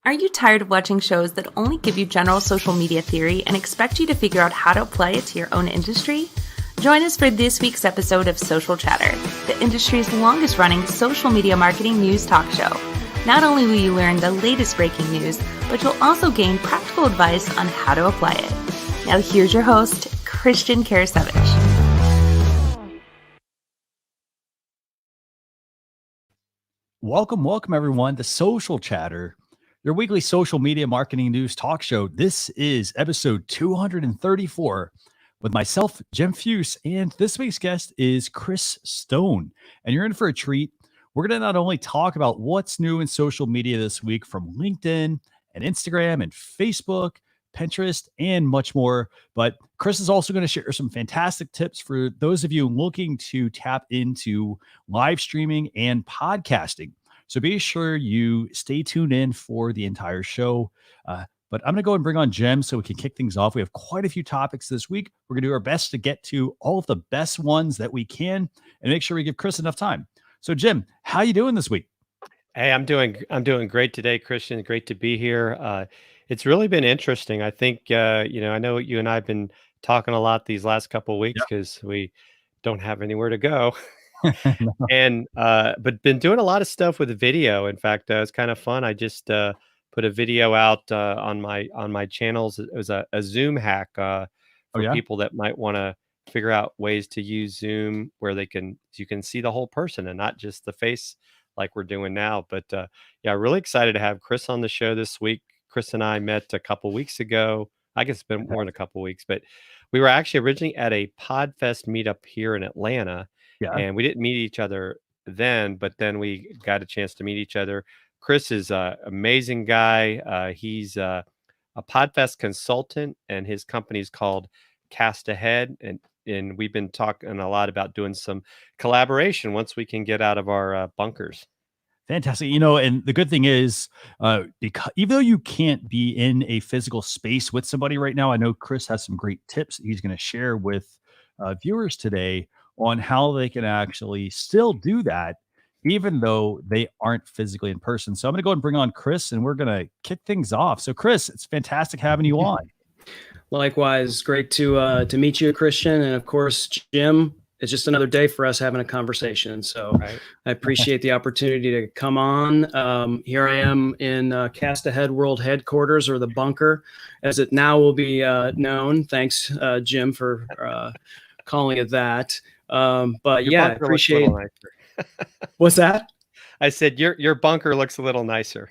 Are you tired of watching shows that only give you general social media theory and expect you to figure out how to apply it to your own industry? Join us for this week's episode of Social Chatter, the industry's longest-running social media marketing news talk show. Not only will you learn the latest breaking news, but you'll also gain practical advice on how to apply it. Now here's your host, Christian Karasiewicz. Welcome everyone to Social Chatter, your weekly social media marketing news talk show. This is episode 234 with myself, Jim Fuhs, and this week's guest is Chris Stone. And you're in for a treat. We're going to not only talk about what's new in social media this week from LinkedIn and Instagram and Facebook, Pinterest, and much more, but Chris is also going to share some fantastic tips for those of you looking to tap into live streaming and podcasting. So be sure you stay tuned in for the entire show. But I'm going to go and bring on Jim so we can kick things off. We have quite a few topics this week. We're going to do our best to get to all of the best ones that we can and make sure we give Chris enough time. So Jim, how you doing this week? Hey, I'm doing great today, Christian. Great to be here. It's really been interesting. I think, I know you and I have been talking a lot these last couple of weeks because we don't have anywhere to go. No. And but been doing a lot of stuff with video. In fact, it's kind of fun. I just put a video out on my channels. It was a Zoom hack for people that might want to figure out ways to use Zoom where you can see the whole person and not just the face like we're doing now. But really excited to have Chris on the show this week. Chris and I met a couple weeks ago. I guess it's been more than a couple weeks, but we were actually originally at a Podfest meetup here in Atlanta. Yeah. And we didn't meet each other then, but then we got a chance to meet each other. Chris is an amazing guy. He's a Podfest consultant, and his company is called Cast Ahead. And we've been talking a lot about doing some collaboration once we can get out of our bunkers. Fantastic. And the good thing is, because even though you can't be in a physical space with somebody right now, I know Chris has some great tips that he's going to share with viewers today on how they can actually still do that, even though they aren't physically in person. So I'm going to go and bring on Chris, and we're going to kick things off. So Chris, it's fantastic having you on. Likewise, great to meet you, Christian. And of course, Jim, it's just another day for us having a conversation. So Right. I appreciate the opportunity to come on. Here I am in Cast Ahead World Headquarters, or the bunker, as it now will be known. Thanks, Jim, for calling it that. But Your yeah, I bunker looks a appreciate. little nicer. What's that? I said your bunker looks a little nicer.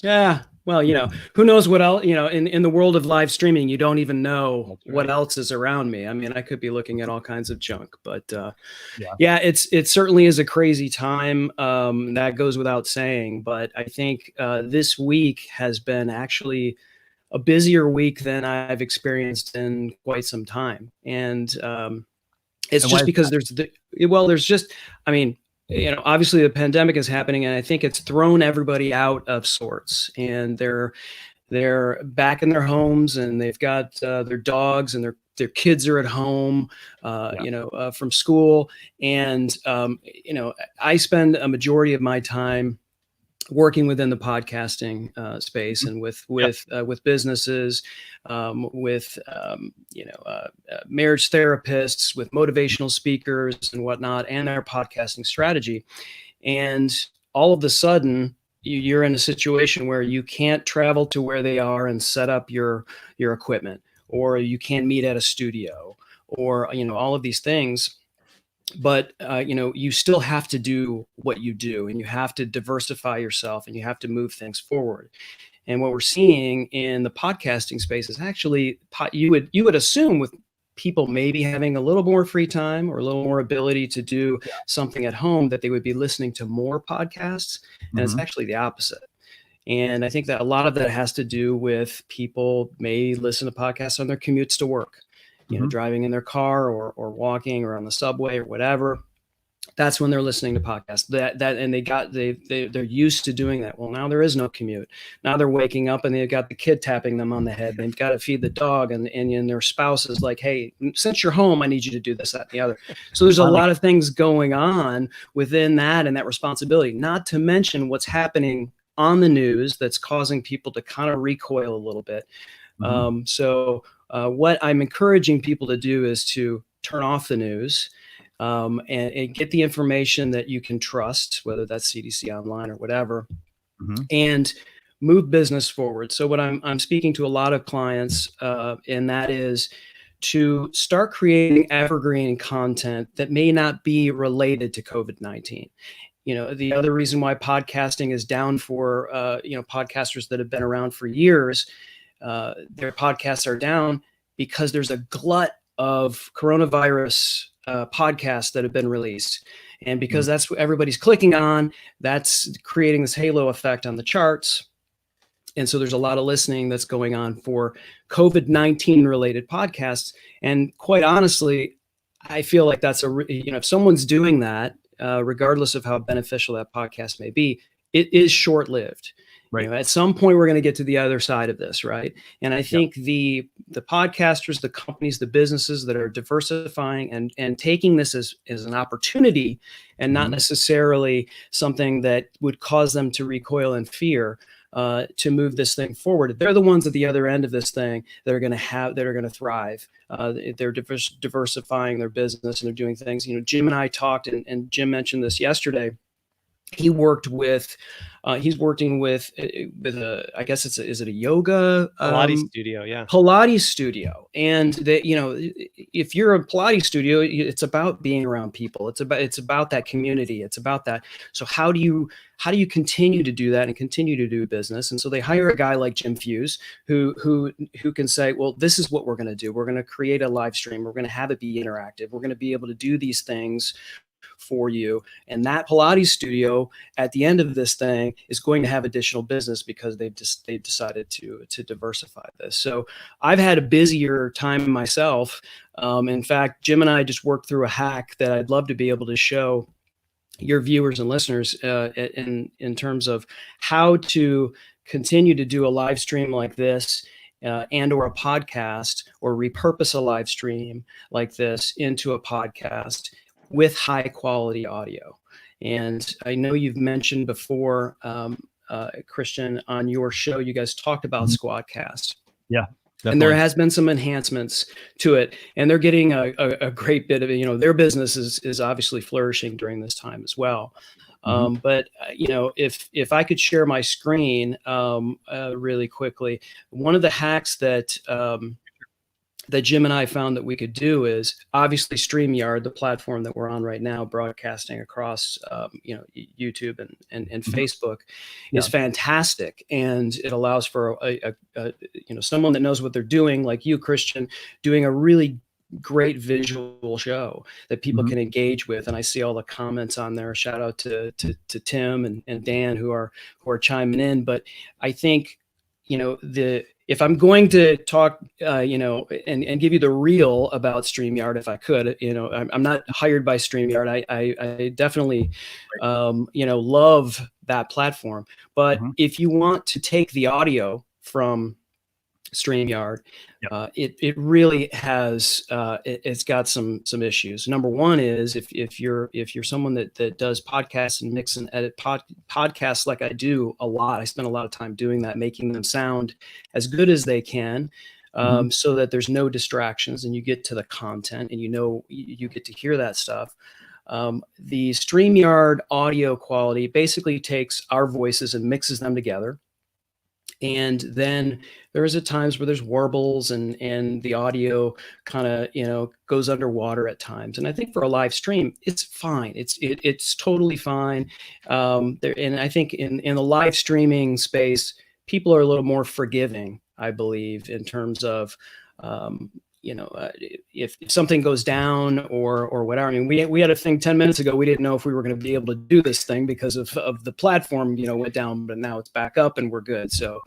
Yeah. Well, who knows what else, in the world of live streaming, you don't even know That's what right. else is around me. I mean, I could be looking at all kinds of junk, but Yeah. it certainly is a crazy time. That goes without saying, but I think this week has been actually a busier week than I've experienced in quite some time. And it's And why just is because obviously the pandemic is happening, and I think it's thrown everybody out of sorts, and they're back in their homes, and they've got their dogs, and their kids are at home, from school. And, I spend a majority of my time working within the podcasting space, and with businesses, with marriage therapists, with motivational speakers and whatnot, and their podcasting strategy. And all of a sudden, you're in a situation where you can't travel to where they are and set up your equipment, or you can't meet at a studio, or all of these things. But you still have to do what you do, and you have to diversify yourself, and you have to move things forward. And what we're seeing in the podcasting space is actually you would assume, with people maybe having a little more free time or a little more ability to do something at home, that they would be listening to more podcasts. And it's actually the opposite. And I think that a lot of that has to do with people may listen to podcasts on their commutes to work, driving in their car, or walking, or on the subway, or whatever. That's when they're listening to podcasts. They're used to doing that. Well, now there is no commute. Now they're waking up, and they've got the kid tapping them on the head. They've got to feed the dog, and their spouse is like, "Hey, since you're home, I need you to do this, that, and the other." So there's a lot of things going on within that, and that responsibility. Not to mention what's happening on the news that's causing people to kind of recoil a little bit. So what I'm encouraging people to do is to turn off the news and get the information that you can trust, whether that's CDC Online or whatever, and move business forward. So what I'm speaking to a lot of clients, and that is to start creating evergreen content that may not be related to COVID-19. You know, the other reason why podcasting is down for, podcasters that have been around for years, their podcasts are down because there's a glut of coronavirus podcasts that have been released. And because that's what everybody's clicking on, that's creating this halo effect on the charts. And so there's a lot of listening that's going on for COVID-19 related podcasts. And quite honestly, I feel like that's if someone's doing that, regardless of how beneficial that podcast may be, it is short-lived. Right. At some point, we're going to get to the other side of this, right? And I think the podcasters, the companies, the businesses that are diversifying and taking this as an opportunity and not necessarily something that would cause them to recoil in fear, to move this thing forward. They're the ones at the other end of this thing that are going to thrive. They're diversifying their business and they're doing things. Jim and I talked, and Jim mentioned this yesterday. He's working with I guess is it a yoga Pilates studio? Yeah. Pilates studio. And if you're a Pilates studio, it's about being around people. It's about that community. It's about that. So how do you continue to do that and continue to do business? And so they hire a guy like Jim Fuhs who can say, well, this is what we're going to do. We're going to create a live stream. We're going to have it be interactive. We're going to be able to do these things for you. And that Pilates studio at the end of this thing is going to have additional business because they've decided to diversify this. So I've had a busier time myself. In fact, Jim and I just worked through a hack that I'd love to be able to show your viewers and listeners in terms of how to continue to do a live stream like this and or a podcast, or repurpose a live stream like this into a podcast with high quality audio. And I know you've mentioned before, Christian, on your show, you guys talked about Squadcast. Yeah. Definitely. And there has been some enhancements to it, and they're getting a great bit of their business is obviously flourishing during this time as well. But if I could share my screen really quickly, one of the hacks that Jim and I found that we could do is obviously StreamYard, the platform that we're on right now, broadcasting across, YouTube and Facebook, is fantastic. And it allows for someone that knows what they're doing, like you, Christian, doing a really great visual show that people can engage with. And I see all the comments on there. Shout out to Tim and Dan who are chiming in. But I think, if I'm going to talk, and give you the real about StreamYard, if I could, I'm not hired by StreamYard. I definitely, love that platform. But if you want to take the audio from StreamYard, it really has it's got some issues. Number one is if you're someone that does podcasts and mix and edit podcasts like I do a lot, I spend a lot of time doing that, making them sound as good as they can, so that there's no distractions and you get to the content and you get to hear that stuff. The StreamYard audio quality basically takes our voices and mixes them together. And then there's at times where there's warbles and the audio kind of, goes underwater at times. And I think for a live stream, it's fine. It's totally fine. And I think in the live streaming space, people are a little more forgiving, I believe, in terms of, if something goes down or whatever. I mean, we had a thing 10 minutes ago. We didn't know if we were going to be able to do this thing because of the platform, went down, but now it's back up and we're good. So,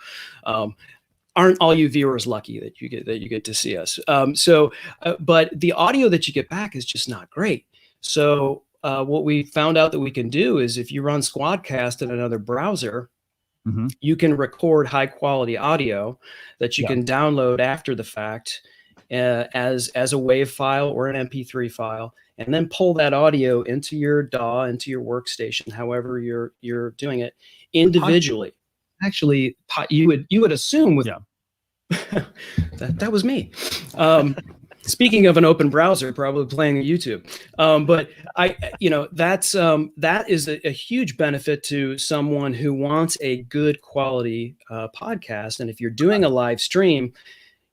aren't all you viewers lucky that you get to see us? But the audio that you get back is just not great. So, what we found out that we can do is if you run Squadcast in another browser, you can record high quality audio that you can download after the fact, as a WAV file or an MP3 file, and then pull that audio into your DAW, into your workstation, however you're doing it, individually. Actually, you would assume with that was me. Speaking of an open browser, probably playing YouTube. But that is a huge benefit to someone who wants a good quality podcast. And if you're doing a live stream,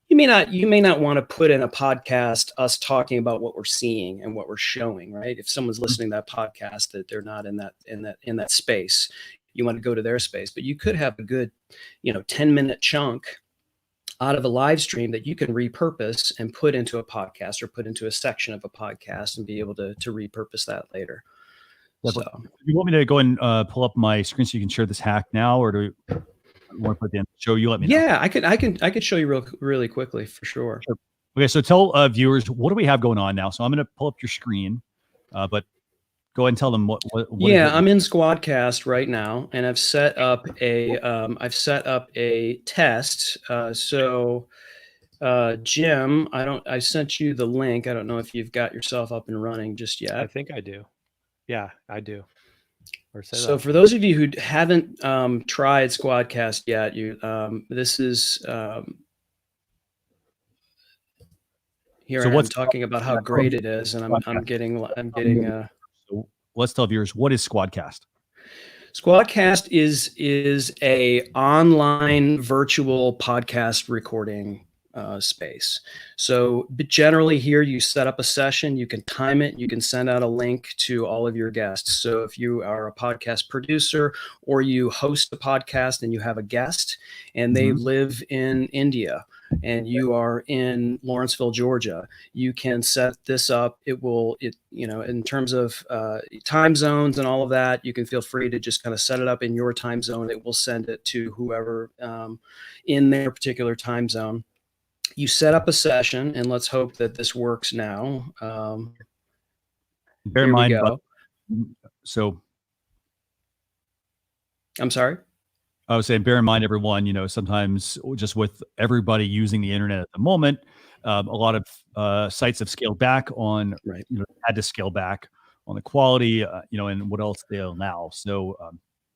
you may not want to put in a podcast us talking about what we're seeing and what we're showing, right? If someone's listening to that podcast that they're not in that space, you want to go to their space. But you could have a good 10-minute chunk out of a live stream that you can repurpose and put into a podcast or put into a section of a podcast and be able to repurpose that later. So, you want me to go and pull up my screen so you can share this hack now, or do you want to put the end show? You let me know. Yeah, I could show you really quickly for sure. Okay, so tell viewers, what do we have going on now? So I'm going to pull up your screen, but go ahead and tell them what yeah, I'm in Squadcast right now, and I've set up a test. So Jim, I sent you the link. I don't know if you've got yourself up and running just yet. I think I do. Yeah, I do. So for those of you who haven't tried Squadcast yet, this is here. So I'm talking about how great it is, and I'm getting. So let's tell viewers, what is Squadcast? Squadcast is a online virtual podcast recording space. So generally here you set up a session, you can time it, you can send out a link to all of your guests. So if you are a podcast producer or you host a podcast and you have a guest and they live in India and you are in Lawrenceville, Georgia, you can set this up. In terms of time zones and all of that, you can feel free to just kind of set it up in your time zone. It will send it to whoever in their particular time zone. You set up a session, and let's hope that this works now. Bear in mind, I'm sorry? I was saying, bear in mind, everyone, sometimes just with everybody using the internet at the moment, a lot of sites have scaled back on, had to scale back on the quality, and what else they allow.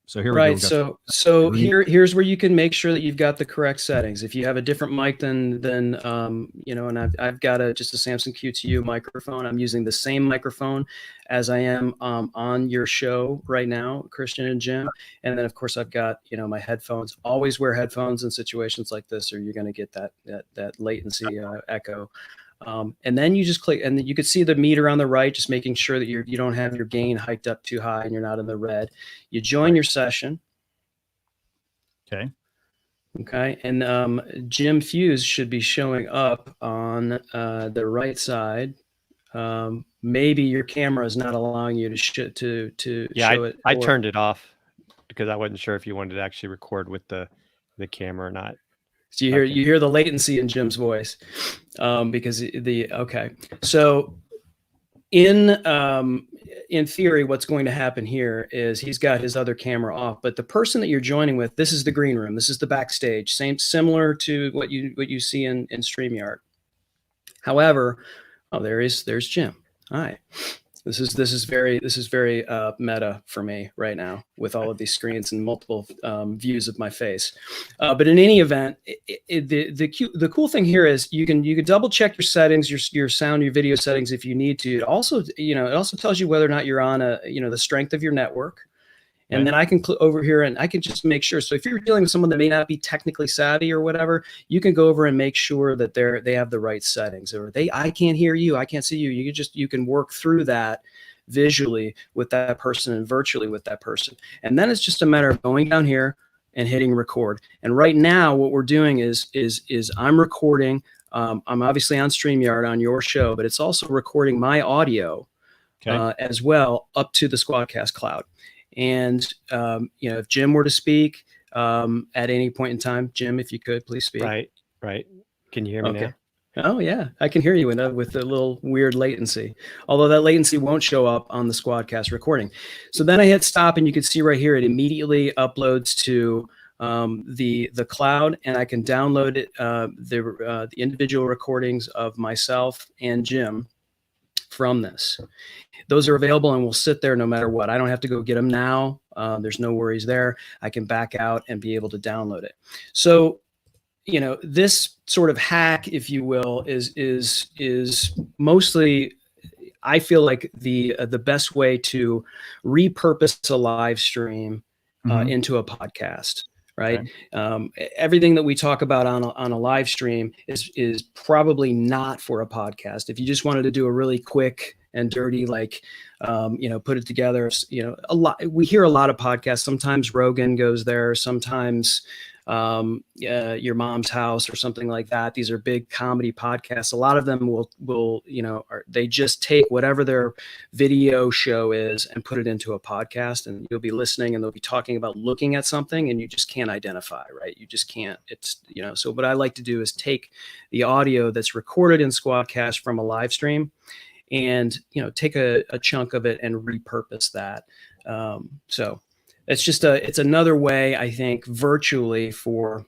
So here we go. So here's where you can make sure that you've got the correct settings. If you have a different mic than and I've got just a Samson Q2U microphone. I'm using the same microphone as I am on your show right now, Christian and Jim. And then of course I've got my headphones. Always wear headphones in situations like this, or you're going to get that latency echo. And then you just click, and then you can see the meter on the right, just making sure that you don't have your gain hiked up too high and you're not in the red. You join your session. Okay. And Jim Fuhs should be showing up on the right side. Maybe your camera is not allowing you to show it. I turned it off because I wasn't sure if you wanted to actually record with the camera or not. So you hear the latency in Jim's voice, because So in theory, what's going to happen here is he's got his other camera off, but the person that you're joining with, this is the green room. This is the backstage, similar to what you see in StreamYard. However, there's Jim. All right. This is very meta for me right now with all of these screens and multiple views of my face. But in any event, the cool thing here is you can double check your settings, your sound, your video settings if you need to. It also tells you whether or not you're on the strength of your network. And then I can over here and I can just make sure. So if you're dealing with someone that may not be technically savvy or whatever, you can go over and make sure that they have the right settings, or I can't hear you, I can't see you. You can work through that visually with that person and virtually with that person. And then it's just a matter of going down here and hitting record. And right now what we're doing is I'm recording. I'm obviously on StreamYard on your show, but it's also recording my audio as well up to the Squadcast cloud. And, if Jim were to speak at any point in time, Jim, if you could, please speak. Right. Can you hear me now? Oh, yeah. I can hear you with a little weird latency, although that latency won't show up on the Squadcast recording. So then I hit stop, and you can see right here, it immediately uploads to the cloud, and I can download it, the individual recordings of myself and Jim. leads from this. Those are available and will sit there no matter what. I don't have to go get them now. There's no worries there. I can back out and be able to download it. So, this sort of hack, if you will, is mostly, I feel like the best way to repurpose a live stream into a podcast. Right. Okay. Everything that we talk about on a live stream is probably not for a podcast. If you just wanted to do a really quick and dirty, put it together, we hear a lot of podcasts. Sometimes Rogan goes there. Sometimes Your Mom's House or something like that. These are big comedy podcasts. A lot of them will they just take whatever their video show is and put it into a podcast, and you'll be listening and they'll be talking about looking at something and you just can't identify, right? You just can't. It's, so what I like to do is take the audio that's recorded in Squadcast from a live stream and, take a chunk of it and repurpose that. So it's another way, I think, virtually for,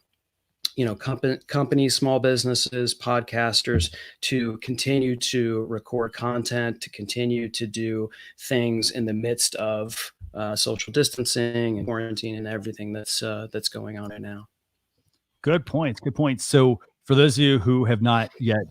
companies, small businesses, podcasters to continue to record content, to continue to do things in the midst of social distancing and quarantine and everything that's going on right now. Good points. Good points. So for those of you who have not yet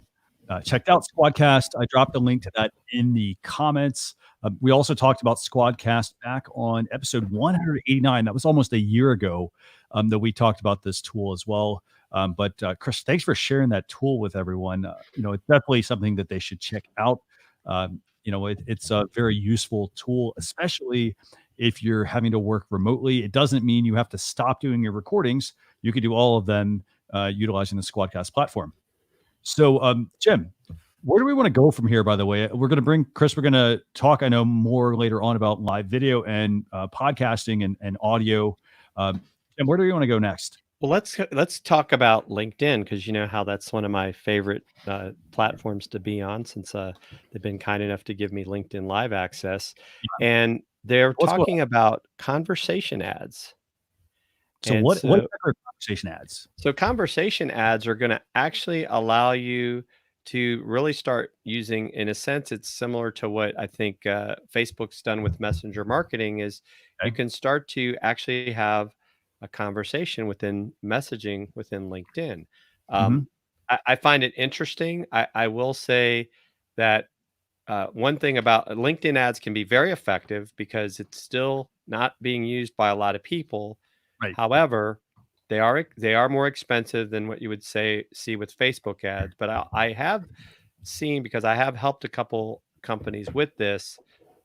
checked out Squadcast, I dropped a link to that in the comments. We also talked about Squadcast back on episode 189. That was almost a year ago that we talked about this tool as well. But Chris, thanks for sharing that tool with everyone. It's definitely something that they should check out. It's a very useful tool, especially if you're having to work remotely. It doesn't mean you have to stop doing your recordings. You can do all of them utilizing the Squadcast platform. So, Jim, where do we want to go from here, by the way? We're going to bring Chris. We're going to talk, I know, more later on about live video and podcasting and audio. And where do we want to go next? Well, let's talk about LinkedIn, because you know how that's one of my favorite platforms to be on, since they've been kind enough to give me LinkedIn Live access. Yeah. And they're talking about conversation ads. So what are conversation ads? So conversation ads are going to actually allow you to really start using, in a sense, it's similar to what I think Facebook's done with messenger marketing, is you can start to actually have a conversation within messaging within LinkedIn. I find it interesting. I will say that one thing about LinkedIn ads can be very effective because it's still not being used by a lot of people. Right. However, they are more expensive than what you would see with Facebook ads. But I have seen, because I have helped a couple companies with this,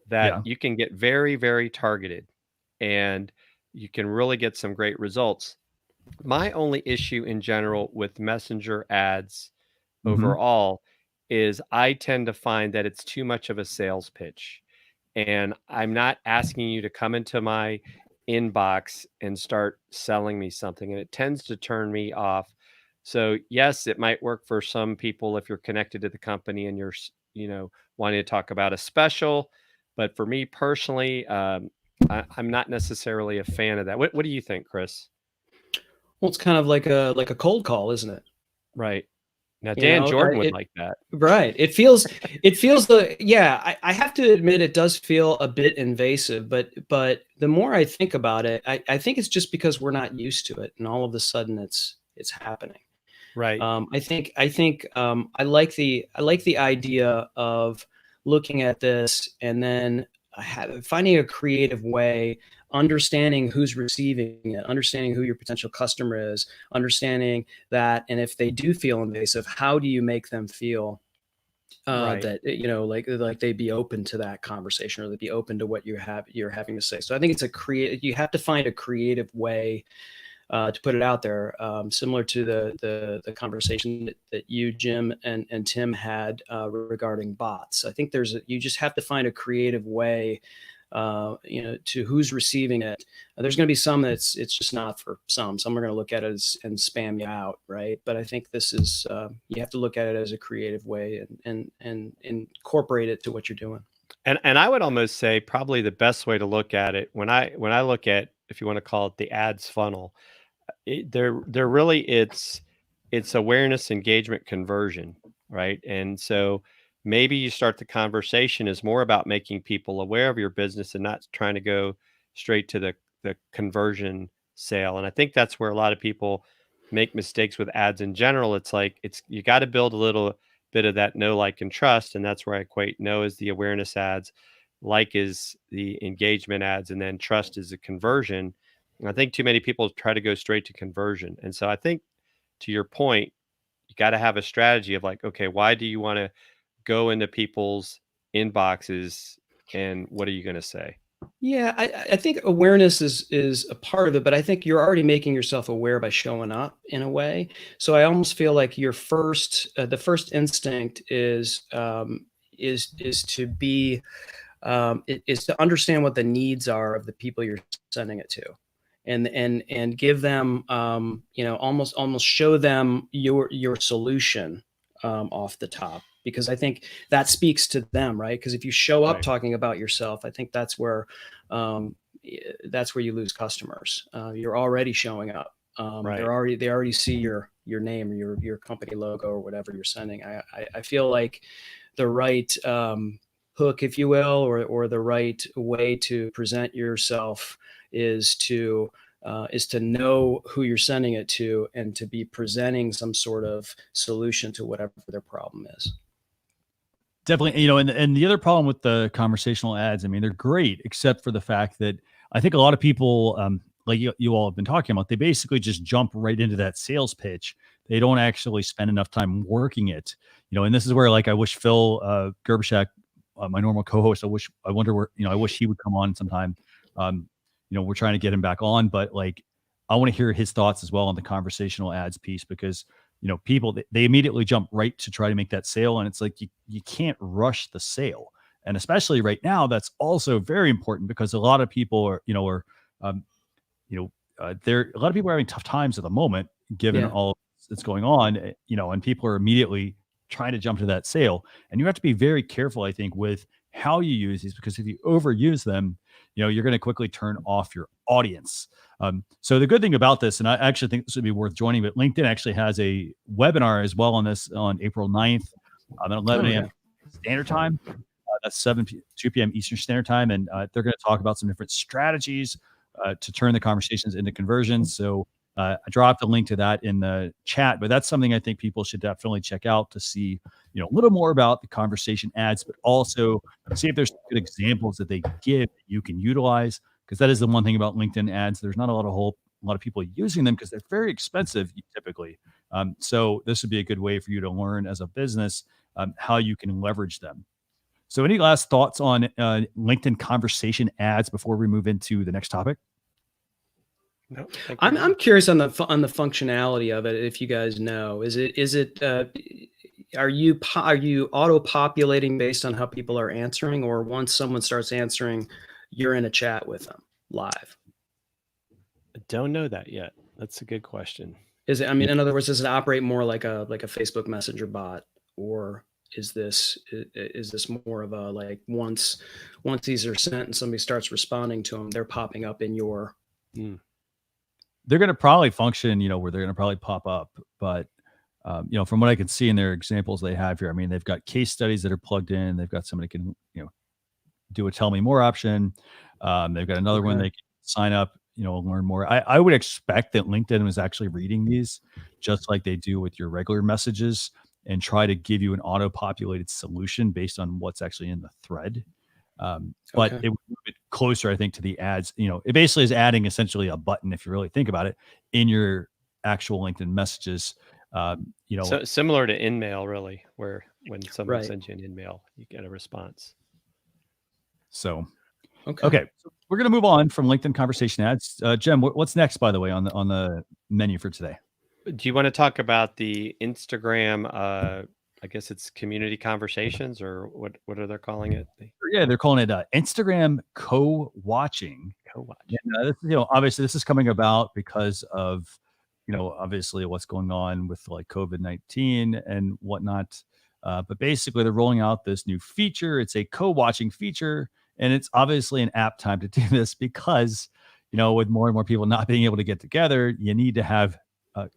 that you can get very, very targeted and you can really get some great results. My only issue in general with messenger ads overall is I tend to find that it's too much of a sales pitch. And I'm not asking you to come into my inbox and start selling me something, and it tends to turn me off. So yes, it might work for some people if you're connected to the company and you're wanting to talk about a special, but for me personally, I'm not necessarily a fan of that. What do you think, Chris? Well, it's kind of like a cold call, isn't it? Right. Now, Dan Jordan would like that. Right. It feels I have to admit it does feel a bit invasive, but the more I think about it, I think it's just because we're not used to it, and all of a sudden it's happening. Right. I think I like the idea of looking at this and then finding a creative way, understanding who's receiving it, understanding who your potential customer is, understanding that, and if they do feel invasive, how do you make them feel that like they'd be open to that conversation, or they'd be open to what you're having to say. So I think it's you have to find a creative way to put it out there, similar to the conversation that you, Jim, and Tim had regarding bots. I think you just have to find a creative way, to who's receiving it. There's going to be some it's just not for some. Some are going to look at it and spam you out, right? But I think this is you have to look at it as a creative way and incorporate it to what you're doing. And I would almost say probably the best way to look at it, when I look at, if you want to call it the ads funnel, they're really it's awareness, engagement, conversion, right? And so maybe you start the conversation is more about making people aware of your business and not trying to go straight to the conversion sale. And I think that's where a lot of people make mistakes with ads in general. It's like you got to build a little bit of that know, like, and trust. And that's where I equate know is the awareness ads, like is the engagement ads, and then trust is the conversion. And I think too many people try to go straight to conversion. And so I think, to your point, you got to have a strategy of like, okay, why do you want to go into people's inboxes and what are you going to say? Yeah, I think awareness is a part of it, but I think you're already making yourself aware by showing up in a way. So I almost feel like the first instinct is to be is to understand what the needs are of the people you're sending it to, and give them almost show them your solution off the top, because I think that speaks to them, right? Because if you show up talking about yourself, I think that's where you lose customers. You're already showing up. They already see your name or your company logo or whatever you're sending. I feel like the right hook, if you will, or the right way to present yourself is to know who you're sending it to and to be presenting some sort of solution to whatever their problem is. Definitely, and the other problem with the conversational ads, I mean, they're great, except for the fact that I think a lot of people, like you all have been talking about, they basically just jump right into that sales pitch. They don't actually spend enough time working it, and this is where, like, I wish Phil Gerbyshak, my normal co-host, I wish he would come on sometime. We're trying to get him back on, but like, I want to hear his thoughts as well on the conversational ads piece, because people, they immediately jump right to try to make that sale. And it's like, you can't rush the sale. And especially right now, that's also very important, because a lot of people are, a lot of people are having tough times at the moment, given all that's going on, and people are immediately trying to jump to that sale. And you have to be very careful, I think, with how you use these, because if you overuse them, you're going to quickly turn off your audience. So the good thing about this, and I actually think this would be worth joining, but LinkedIn actually has a webinar as well on this on April 9th at 11 a.m. Standard Time. That's 2 p.m. Eastern Standard Time. And they're going to talk about some different strategies to turn the conversations into conversions. So I dropped a link to that in the chat, but that's something I think people should definitely check out to see, a little more about the conversation ads, but also see if there's good examples that they give that you can utilize. Because that is the one thing about LinkedIn ads. There's not a lot of people using them because they're very expensive typically. So this would be a good way for you to learn as a business how you can leverage them. So any last thoughts on LinkedIn conversation ads before we move into the next topic? No, I'm curious on the functionality of it. If you guys know, are you auto populating based on how people are answering, or once someone starts answering, you're in a chat with them live? I don't know that yet. That's a good question. Is it? I mean, in other words, does it operate more like a Facebook Messenger bot, or is this more of a, like, once these are sent and somebody starts responding to them, they're popping up in your? They're going to probably function, where they're going to probably pop up. But, from what I can see in their examples they have here, I mean, they've got case studies that are plugged in. They've got somebody can, do a tell me more option. They've got another one they can sign up, learn more. I would expect that LinkedIn was actually reading these just like they do with your regular messages and try to give you an auto-populated solution based on what's actually in the thread. But it was a bit closer, I think, to the ads. It basically is adding essentially a button, if you really think about it, in your actual LinkedIn messages. So similar to InMail, really, where when someone sends you an InMail, you get a response. So, okay. So we're going to move on from LinkedIn conversation ads. Jem, what's next, by the way, on the menu for today? Do you want to talk about the Instagram? I guess it's community conversations, or what are they calling it? Yeah, they're calling it Instagram co-watching. And, obviously this is coming about because of, obviously what's going on with like COVID-19 and whatnot. But basically they're rolling out this new feature. It's a co-watching feature, and it's obviously an apt time to do this because, with more and more people not being able to get together, you need to have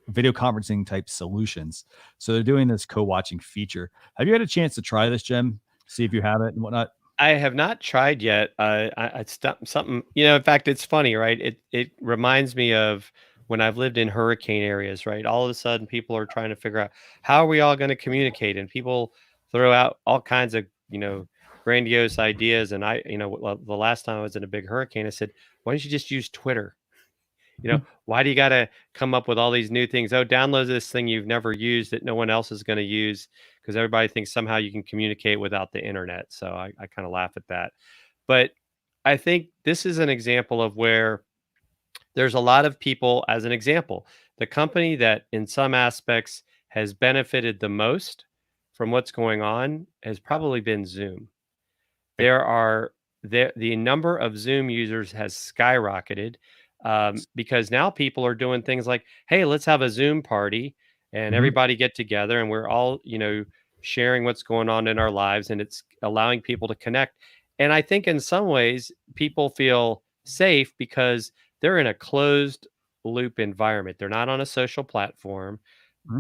video conferencing type solutions. So they're doing this co-watching feature. Have you had a chance to try this, Jim? See if you have it and whatnot. I have not tried yet. It's something, in fact, it's funny, right? It reminds me of when I've lived in hurricane areas, right? All of a sudden people are trying to figure out how are we all going to communicate, and people throw out all kinds of, grandiose ideas. And the last time I was in a big hurricane, I said, why don't you just use Twitter? Why do you got to come up with all these new things? Oh, download this thing you've never used that no one else is going to use, because everybody thinks somehow you can communicate without the internet. So I kind of laugh at that. But I think this is an example of where there's a lot of people, as an example, the company that in some aspects has benefited the most from what's going on has probably been Zoom. The number of Zoom users has skyrocketed. Because now people are doing things like, hey, let's have a Zoom party and everybody get together, and we're all, sharing what's going on in our lives, and it's allowing people to connect. And I think in some ways people feel safe because they're in a closed loop environment. They're not on a social platform.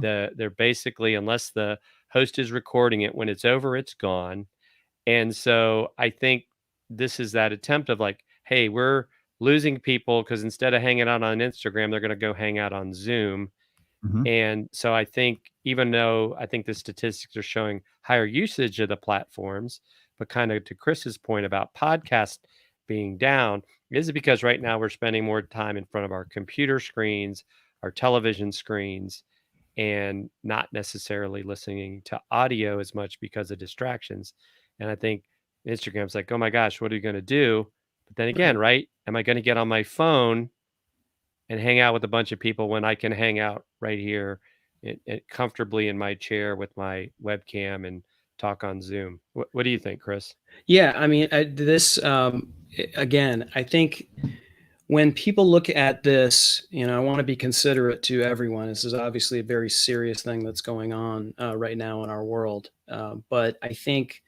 They're basically, unless the host is recording it, when it's over, it's gone. And so I think this is that attempt of like, hey, we're losing people because instead of hanging out on Instagram, they're going to go hang out on Zoom. And so I think, even though I think the statistics are showing higher usage of the platforms, but kind of to Chris's point about podcast being down, is it because right now we're spending more time in front of our computer screens, our television screens, and not necessarily listening to audio as much because of distractions. And I think Instagram's like, oh my gosh, what are you going to do? But then again, right? Am I going to get on my phone and hang out with a bunch of people when I can hang out right here comfortably in my chair with my webcam and talk on Zoom? What do you think, Chris? Yeah, I mean, again, I think when people look at this, I want to be considerate to everyone. This is obviously a very serious thing that's going on right now in our world. But I think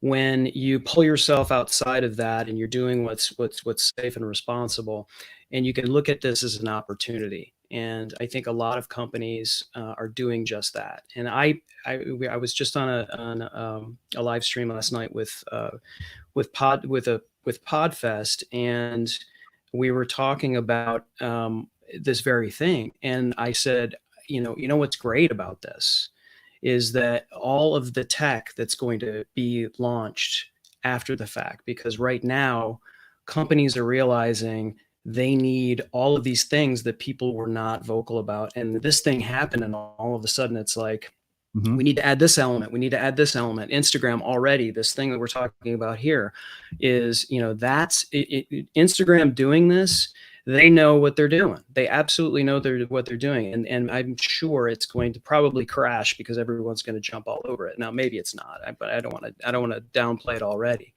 when you pull yourself outside of that and you're doing what's safe and responsible, and you can look at this as an opportunity. And I think a lot of companies are doing just that. And I was just on a live stream last night with Podfest, and we were talking about this very thing. And I said, you know what's great about this is that all of the tech that's going to be launched after the fact, because right now companies are realizing they need all of these things that people were not vocal about. And this thing happened, and all of a sudden it's like, we need to add this element. We need to add this element. Instagram already, this thing that we're talking about here is, that's Instagram doing this. They know what they're doing. They absolutely know what they're doing. And I'm sure it's going to probably crash because everyone's going to jump all over it. Now, maybe it's not, but I don't want to downplay it already.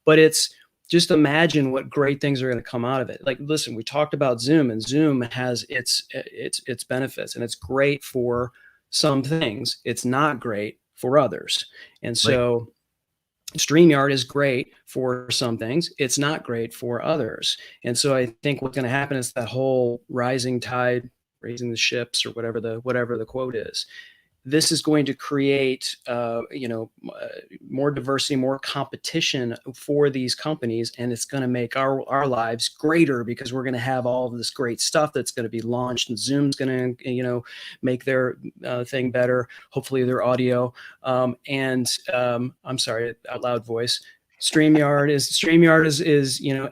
But it's just imagine what great things are going to come out of it. Like, listen, we talked about Zoom, and Zoom has its benefits, and it's great for some things. It's not great for others. And so StreamYard is great for some things. It's not great for others. And so I think what's going to happen is that whole rising tide, raising the ships, or whatever the quote is. This is going to create, more diversity, more competition for these companies, and it's going to make our lives greater because we're going to have all of this great stuff that's going to be launched, and Zoom's going to, make their thing better. Hopefully, their audio. I'm sorry, out loud voice. StreamYard is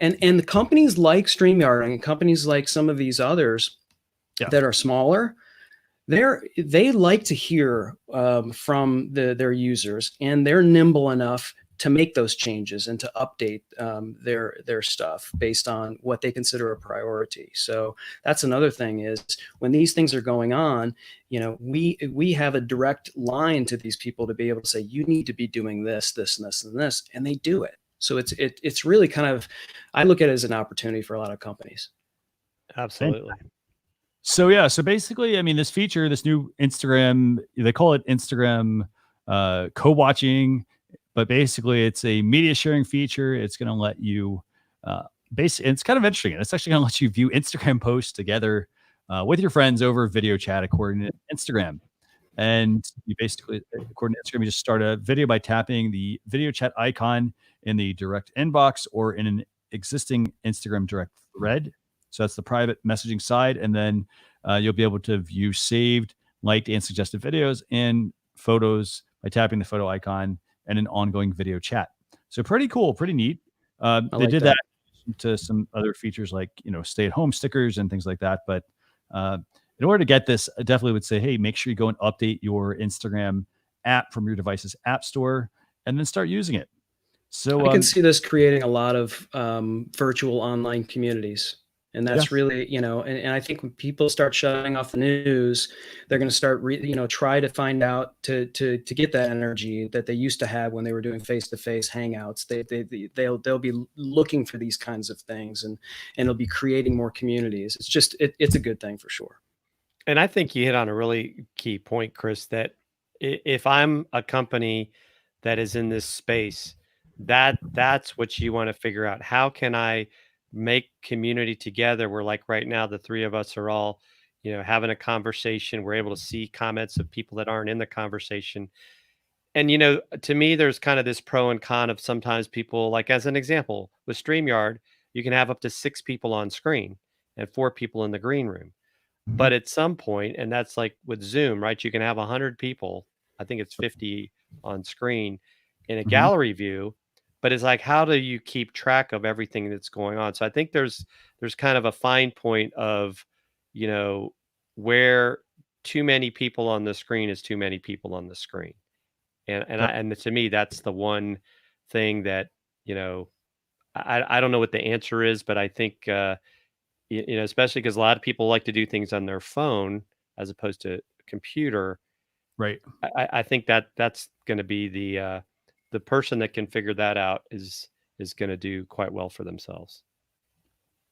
and the companies like StreamYard and companies like some of these others that are smaller. They like to hear from their users, and they're nimble enough to make those changes and to update their stuff based on what they consider a priority. So that's another thing is when these things are going on, we have a direct line to these people to be able to say, you need to be doing this, this, and this, and this, and they do it. So it's really kind of, I look at it as an opportunity for a lot of companies. Absolutely. So basically, I mean, this feature, this new Instagram, they call it Instagram co-watching, but basically it's a media sharing feature. It's going to let you it's kind of interesting. It's actually going to let you view Instagram posts together with your friends over video chat according to Instagram. And you basically, according to Instagram, you just start a video by tapping the video chat icon in the direct inbox or in an existing Instagram direct thread. So that's the private messaging side. And then you'll be able to view saved, liked, and suggested videos and photos by tapping the photo icon and an ongoing video chat. So pretty cool, pretty neat. They did that to some other features like, stay at home stickers and things like that. But in order to get this, I definitely would say, hey, make sure you go and update your Instagram app from your device's app store and then start using it. So I can see this creating a lot of virtual online communities. And that's really, and I think when people start shutting off the news, they're going to start, try to find out to get that energy that they used to have when they were doing face-to-face hangouts. They'll be looking for these kinds of things, and it'll be creating more communities. It's just, it's a good thing for sure. And I think you hit on a really key point, Chris, that if I'm a company that is in this space, that's what you want to figure out. How can I make community together where, like right now, the three of us are all, having a conversation. We're able to see comments of people that aren't in the conversation. And, to me, there's kind of this pro and con of sometimes people, like as an example, with StreamYard, you can have up to 6 people on screen and 4 people in the green room. But at some point, and that's like with Zoom, right? You can have 100 people. I think it's 50 on screen in a gallery view. But it's like, how do you keep track of everything that's going on? So I think there's kind of a fine point of, where too many people on the screen is too many people on the screen. And to me, that's the one thing that, I don't know what the answer is, but I think, especially because a lot of people like to do things on their phone as opposed to a computer. Right. I think that's going to be the person that can figure that out is going to do quite well for themselves.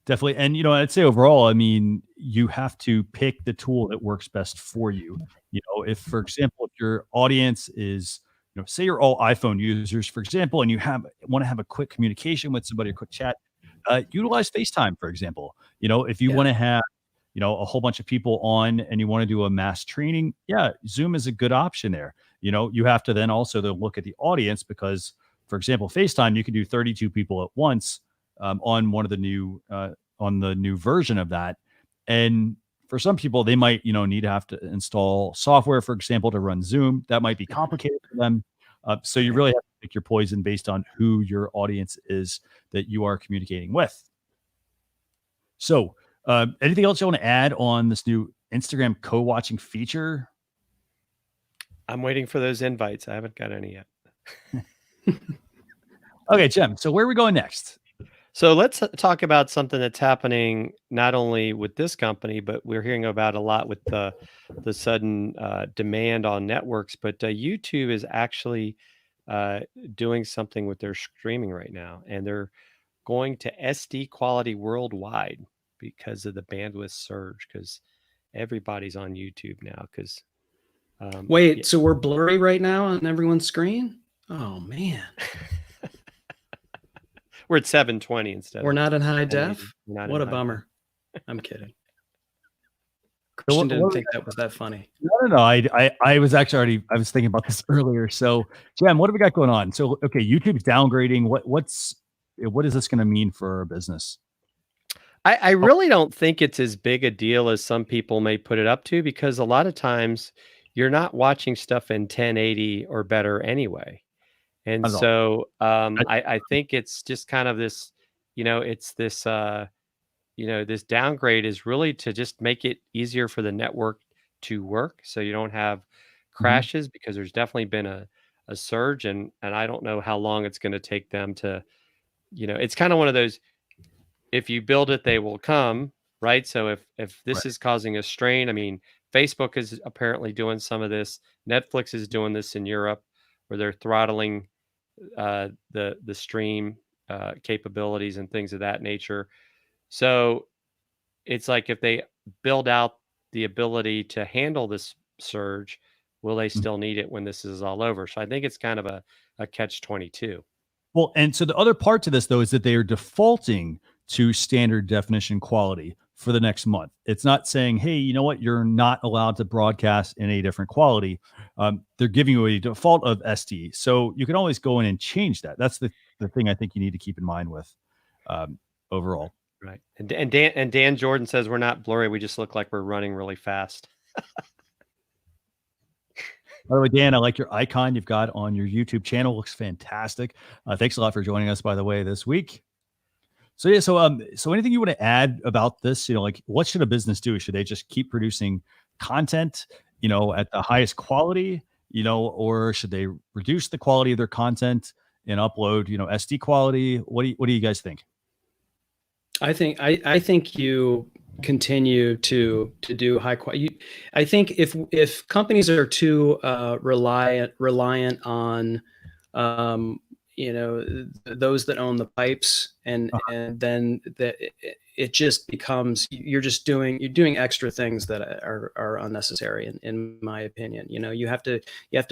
Definitely. And, I'd say overall, I mean, you have to pick the tool that works best for you. If, for example, if your audience is, say you're all iPhone users, for example, and you want to have a quick communication with somebody, a quick chat, utilize FaceTime, for example. If you want to have, a whole bunch of people on and you want to do a mass training, Zoom is a good option there. You have to then also look at the audience because, for example, FaceTime, you can do 32 people at once on one of the new on the new version of that. And for some people, they might, need to have to install software, for example, to run Zoom. That might be complicated for them. So you really have to pick your poison based on who your audience is that you are communicating with. So anything else you want to add on this new Instagram co-watching feature? I'm waiting for those invites. I haven't got any yet. Okay, Jim. So where are we going next? So let's talk about something that's happening not only with this company, but we're hearing about a lot with the sudden demand on networks. But YouTube is actually doing something with their streaming right now, and they're going to SD quality worldwide because of the bandwidth surge. Because everybody's on YouTube now. Because wait, so we're blurry right now on everyone's screen? Oh man. We're at 720 instead. We're not in high def? What a bummer. I'm kidding. Christian didn't think that was that funny. No. I was actually I was thinking about this earlier. So, Jem, what do we got going on? So, okay, YouTube's downgrading. What is this going to mean for our business? I really don't think it's as big a deal as some people may put it up to, because a lot of times you're not watching stuff in 1080 or better anyway. And so I think it's just kind of this, it's this, this downgrade is really to just make it easier for the network to work. So you don't have crashes, because there's definitely been a surge, and I don't know how long it's going to take them to, it's kind of one of those, if you build it, they will come, right? So if this is causing a strain, I mean, Facebook is apparently doing some of this. Netflix is doing this in Europe, where they're throttling the stream capabilities and things of that nature. So it's like, if they build out the ability to handle this surge, will they still need it when this is all over? So I think it's kind of a catch-22. Well, and so the other part to this, though, is that they are defaulting to standard definition quality for the next month. It's not saying, hey, you know what, you're not allowed to broadcast in a different quality. They're giving you a default of SD. So you can always go in and change that. That's the thing I think you need to keep in mind with overall. Right. And Dan Jordan says we're not blurry. We just look like we're running really fast. By the way, Dan, I like your icon you've got on your YouTube channel. Looks fantastic. Thanks a lot for joining us, by the way, this week. So yeah, so anything you want to add about this? Like what should a business do? Should they just keep producing content, at the highest quality, or should they reduce the quality of their content and upload, SD quality? What do you guys think? I think you continue to do high quality. I think if companies are too reliant on those that own the pipes, and then it just becomes you're doing extra things that are unnecessary in my opinion. You have to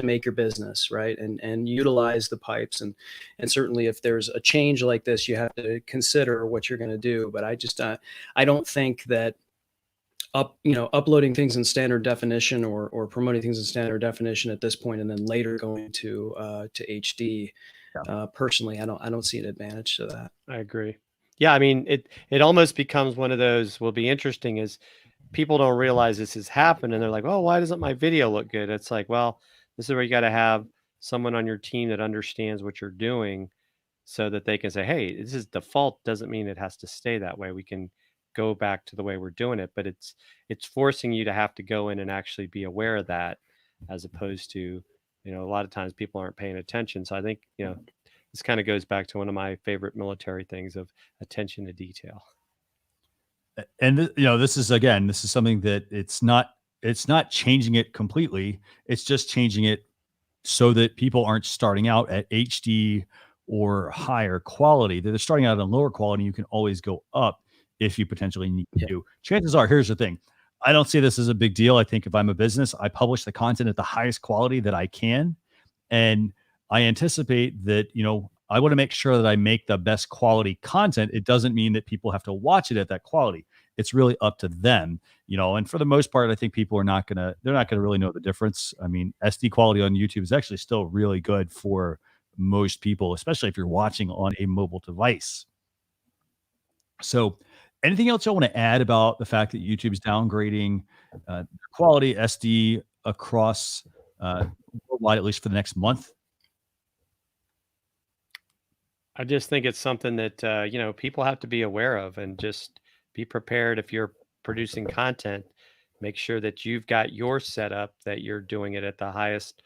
make your business right and utilize the pipes, and certainly if there's a change like this, you have to consider what you're going to do. But I don't think that uploading things in standard definition or promoting things in standard definition at this point and then later going to HD. Personally, I don't see an advantage to that. I agree. Yeah, I mean, it almost becomes one of those. Will be interesting is people don't realize this has happened, and they're like, "Oh, why doesn't my video look good?" It's like, well, this is where you got to have someone on your team that understands what you're doing, so that they can say, "Hey, this is default. Doesn't mean it has to stay that way. We can go back to the way we're doing it." But it's forcing you to have to go in and actually be aware of that, as opposed to a lot of times people aren't paying attention. So I think, this kind of goes back to one of my favorite military things of attention to detail. And this is something that it's not changing it completely. It's just changing it so that people aren't starting out at HD or higher quality. They're starting out at lower quality. You can always go up if you potentially need to. Chances are, here's the thing. I don't see this as a big deal. I think if I'm a business, I publish the content at the highest quality that I can. And I anticipate that, I want to make sure that I make the best quality content. It doesn't mean that people have to watch it at that quality. It's really up to them, and for the most part, I think people they're not going to really know the difference. I mean, SD quality on YouTube is actually still really good for most people, especially if you're watching on a mobile device. So anything else I want to add about the fact that YouTube is downgrading quality SD across worldwide, at least for the next month? I just think it's something that, people have to be aware of and just be prepared. If you're producing content, make sure that you've got your setup, that you're doing it at the highest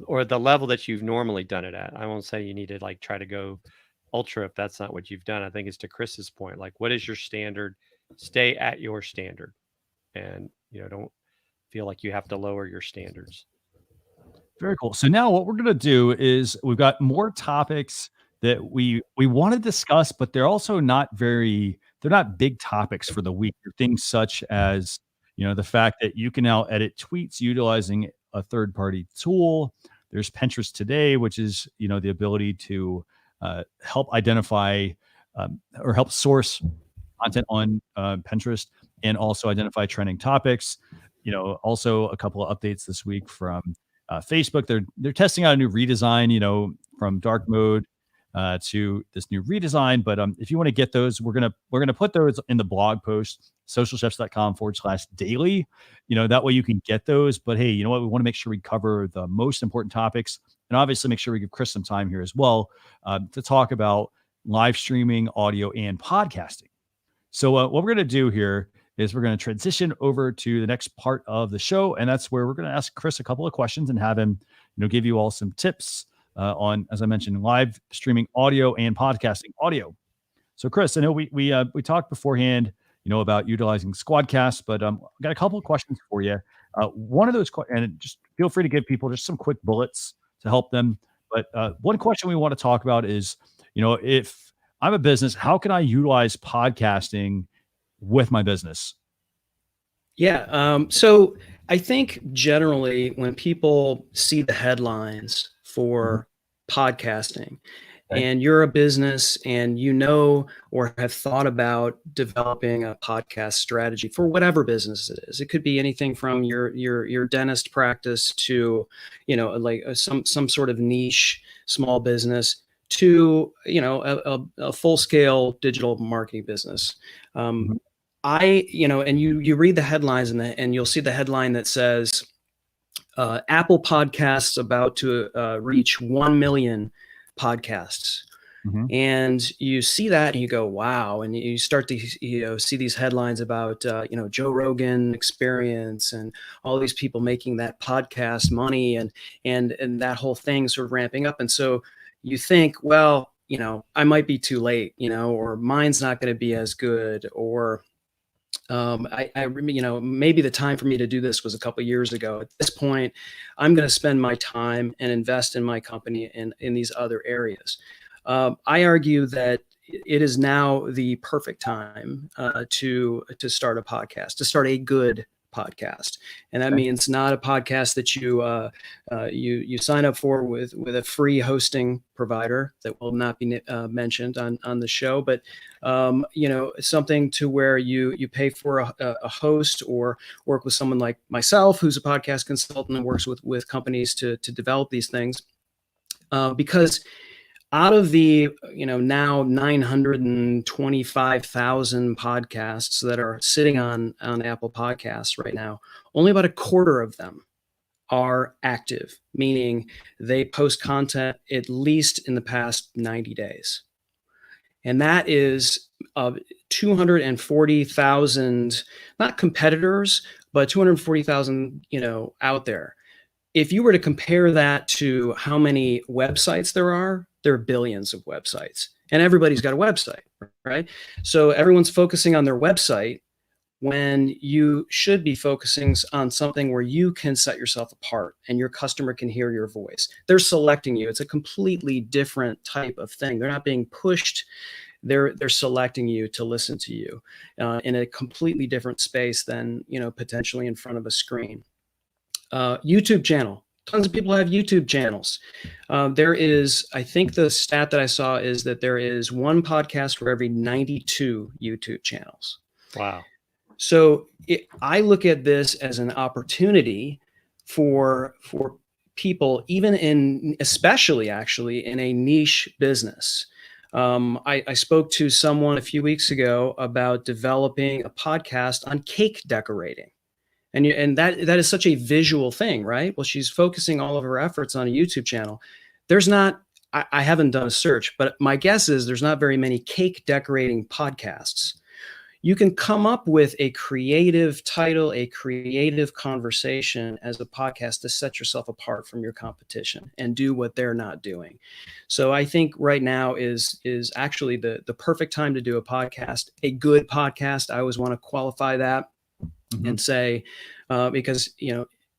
or the level that you've normally done it at. I won't say you need to try to go ultra if that's not what you've done. I think it's to Chris's point, what is your standard? Stay at your standard, and don't feel like you have to lower your standards. Very cool. So now what we're going to do is we've got more topics that we want to discuss, but they're also not they're not big topics for the week. They're things such as, the fact that you can now edit tweets utilizing a third-party tool. There's Pinterest Today, which is, the ability to help identify or help source content on Pinterest and also identify trending topics. Also a couple of updates this week from Facebook. They're testing out a new redesign, from dark mode to this new redesign. But if you want to get those, we're gonna put those in the blog post, socialchefs.com/daily. That way you can get those. But hey, you know what? We want to make sure we cover the most important topics, and obviously make sure we give Chris some time here as well to talk about live streaming, audio, and podcasting. So what we're going to do here is we're going to transition over to the next part of the show, and that's where we're going to ask Chris a couple of questions and have him, give you all some tips on, as I mentioned, live streaming audio and podcasting audio. So, Chris, I know we talked beforehand, about utilizing Squadcast, but I've got a couple of questions for you. One of those, and just feel free to give people just some quick bullets to help them. But one question we want to talk about is, if I'm a business, how can I utilize podcasting with my business? Yeah. So I think generally when people see the headlines for podcasting, and you're a business and you know or have thought about developing a podcast strategy for whatever business it is. It could be anything from your dentist practice to, like some sort of niche small business to, a full-scale digital marketing business. And you read the headlines and you'll see the headline that says, Apple Podcasts about to reach 1 million podcasts. And you see that and you go, wow. And you start to, see these headlines about, Joe Rogan Experience and all these people making that podcast money and that whole thing sort of ramping up. And so you think, well, I might be too late, or mine's not going to be as good, or maybe the time for me to do this was a couple of years ago. At this point, I'm going to spend my time and invest in my company in these other areas. I argue that it is now the perfect time to start a podcast, to start a good podcast, and that means not a podcast that you sign up for with a free hosting provider that will not be mentioned on the show, but something to where you pay for a host or work with someone like myself, who's a podcast consultant and works with companies to develop these things, because out of the now 925,000 podcasts that are sitting on Apple Podcasts right now, only about a quarter of them are active, meaning they post content at least in the past 90 days. And that is 240,000, not competitors, but 240,000, out there. If you were to compare that to how many websites there are billions of websites, and everybody's got a website, right? So everyone's focusing on their website when you should be focusing on something where you can set yourself apart and your customer can hear your voice. They're selecting you. It's a completely different type of thing. They're not being pushed. They're selecting you to listen to you in a completely different space than, potentially in front of a screen. YouTube channel. Tons of people have YouTube channels. There is, I think the stat that I saw is that there is one podcast for every 92 YouTube channels. Wow. So I look at this as an opportunity for people, especially actually in a niche business. I spoke to someone a few weeks ago about developing a podcast on cake decorating. And that is such a visual thing, right? Well, she's focusing all of her efforts on a YouTube channel. I haven't done a search, but my guess is there's not very many cake decorating podcasts. You can come up with a creative title, a creative conversation as a podcast to set yourself apart from your competition and do what they're not doing. So I think right now is actually the perfect time to do a podcast, a good podcast. I always want to qualify that. And say, because,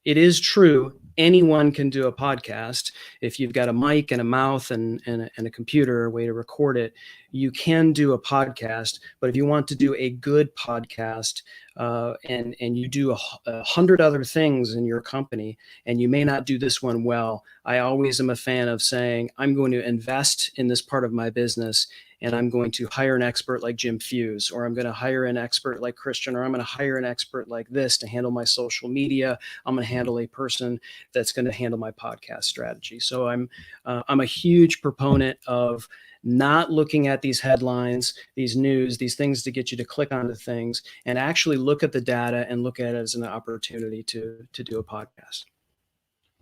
it is true, anyone can do a podcast. If you've got a mic and a mouth and a computer, a way to record it, you can do a podcast. But if you want to do a good podcast and you do 100 other things in your company and you may not do this one well, I always am a fan of saying, I'm going to invest in this part of my business and I'm going to hire an expert like Jim Fuhs, or I'm going to hire an expert like Christian, or I'm going to hire an expert like this to handle my social media. I'm going to handle a person that's going to handle my podcast strategy. So I'm a huge proponent of not looking at these headlines, these news, these things to get you to click onto things, and actually look at the data and look at it as an opportunity to do a podcast.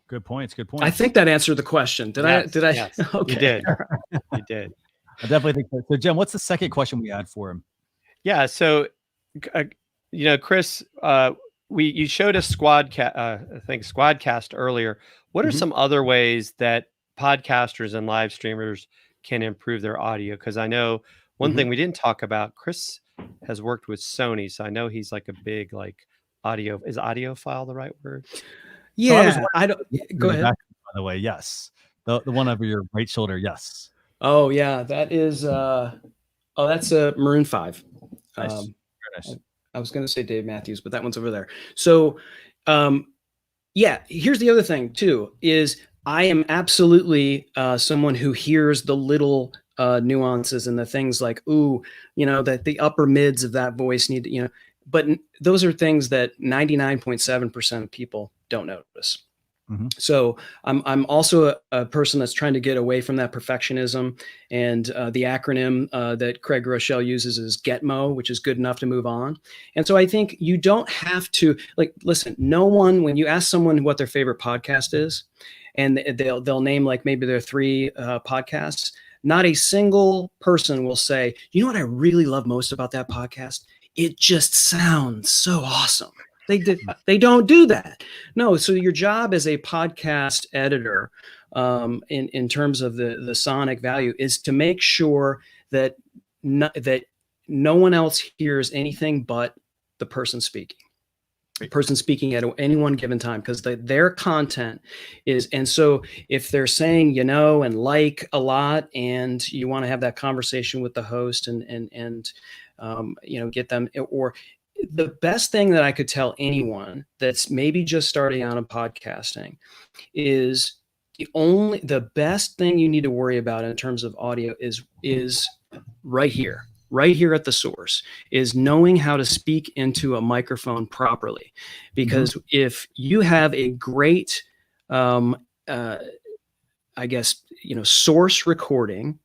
Good points. Good points. I think that answered the question. Did I? Yes. Okay. You did. You did. I definitely think so. So, Jen, what's the second question we had for him? Yeah. So, Chris, you showed us Squadcast earlier. What are some other ways that podcasters and live streamers can improve their audio? Because I know one thing we didn't talk about, Chris has worked with Sony. So I know he's like a big audio. Is audiophile the right word? Yeah. So I don't. Go ahead. By the way, yes. The one over your right shoulder. Yes. Oh yeah, that is. That's a Maroon 5. Nice. Very nice. I was going to say Dave Matthews, but that one's over there. So, here's the other thing too: is I am absolutely someone who hears the little nuances and the things like, ooh, that the upper mids of that voice need to, but those are things that 99.7% of people don't notice. Mm-hmm. So I'm also a person that's trying to get away from that perfectionism, and the acronym that Craig Rochelle uses is GETMO, which is good enough to move on. And so I think you don't have to listen, no one, when you ask someone what their favorite podcast is, and they'll name like maybe their 3 podcasts, not a single person will say, you know what I really love most about that podcast? It just sounds so awesome. They don't do that. No. So your job as a podcast editor, in terms of the sonic value, is to make sure that no one else hears anything but the person speaking. Person speaking at any one given time, because their content is, and so if they're saying and like a lot, and you want to have that conversation with the host and get them, or the best thing that I could tell anyone that's maybe just starting out in podcasting is the best thing you need to worry about in terms of audio is right here at the source, is knowing how to speak into a microphone properly. Because mm-hmm. if you have a great, source recording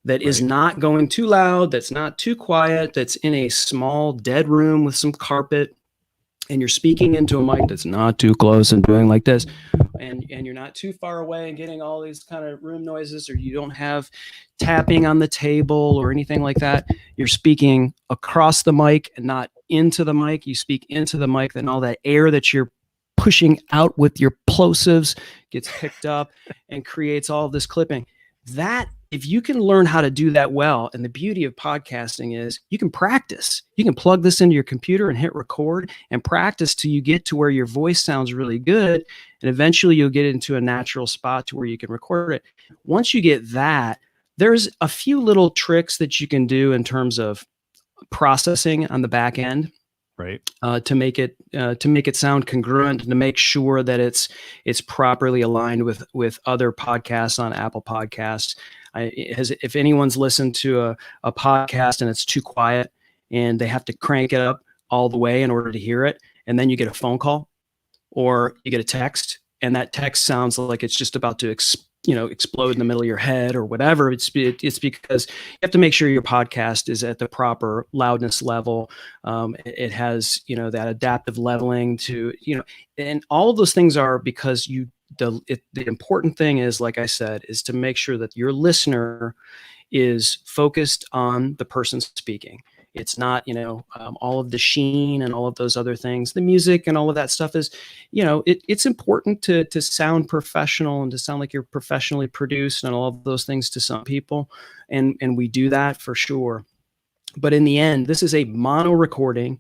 that is not going too loud, that's not too quiet, that's in a small dead room with some carpet, and you're speaking into a mic that's not too close and doing like this, and you're not too far away and getting all these kind of room noises, or you don't have tapping on the table or anything like that, you're speaking across the mic and not into the mic. You speak into the mic, then all that air that you're pushing out with your plosives gets picked up and creates all of this clipping. That, if you can learn how to do that well, and the beauty of podcasting is you can practice. You can plug this into your computer and hit record and practice till you get to where your voice sounds really good, and eventually you'll get into a natural spot to where you can record it. Once you get that, there's a few little tricks that you can do in terms of processing on the back end. Right. To make it sound congruent, and to make sure that it's properly aligned with other podcasts on Apple Podcasts. If anyone's listened to a podcast and it's too quiet and they have to crank it up all the way in order to hear it, and then you get a phone call or you get a text, and that text sounds like it's just about to explode in the middle of your head or whatever, it's because you have to make sure your podcast is at the proper loudness level. It has, that adaptive leveling to, and all of those things are because the important thing is, like I said, is to make sure that your listener is focused on the person speaking. It's not, all of the sheen and all of those other things, the music and all of that stuff is, it's important to sound professional and to sound like you're professionally produced and all of those things to some people. And we do that for sure. But in the end, this is a mono recording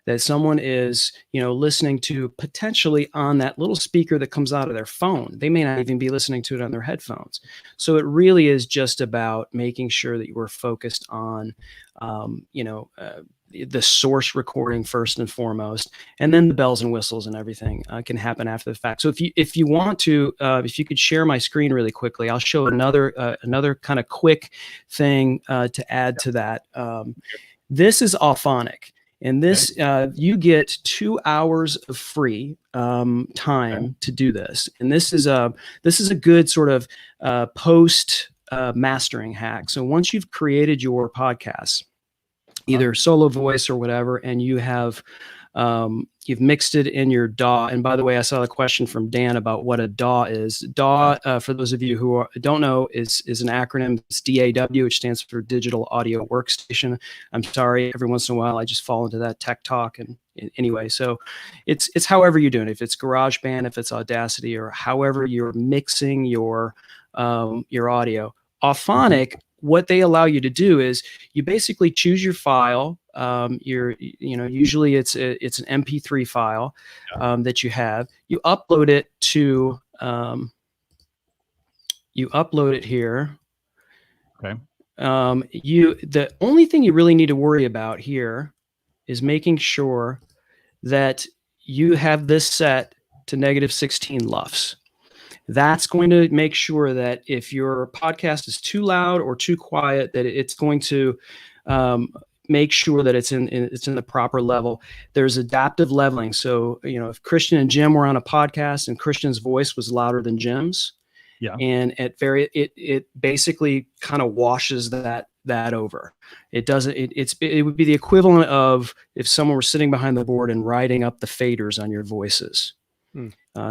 that someone is, listening to potentially on that little speaker that comes out of their phone. They may not even be listening to it on their headphones. So it really is just about making sure that you are focused on, the source recording first and foremost, and then the bells and whistles and everything can happen after the fact. So if you want to, if you could share my screen really quickly, I'll show another kind of quick thing to add to that. This is Auphonic. And this, you get 2 hours of free time to do this. And this is a good sort of post mastering hack. So once you've created your podcast, either solo voice or whatever, and you have you've mixed it in your DAW. And by the way, I saw a question from Dan about what a DAW is. DAW, for those of you who don't know, is an acronym. It's DAW, which stands for Digital Audio Workstation. I'm sorry, every once in a while I just fall into that tech talk. And anyway, so it's however you're doing it. If it's GarageBand, if it's Audacity, or however you're mixing your audio. Auphonic, what they allow you to do is you basically choose your file. Usually it's an MP3 file that you have. You upload it to here. Okay. The only thing you really need to worry about here is making sure that you have this set to -16 LUFS. That's going to make sure that if your podcast is too loud or too quiet, that it's going to make sure that it's in the proper level. There's adaptive leveling. So, if Christian and Jim were on a podcast and Christian's voice was louder than Jim's, and it basically kind of washes that over. It doesn't. It would be the equivalent of if someone were sitting behind the board and writing up the faders on your voices,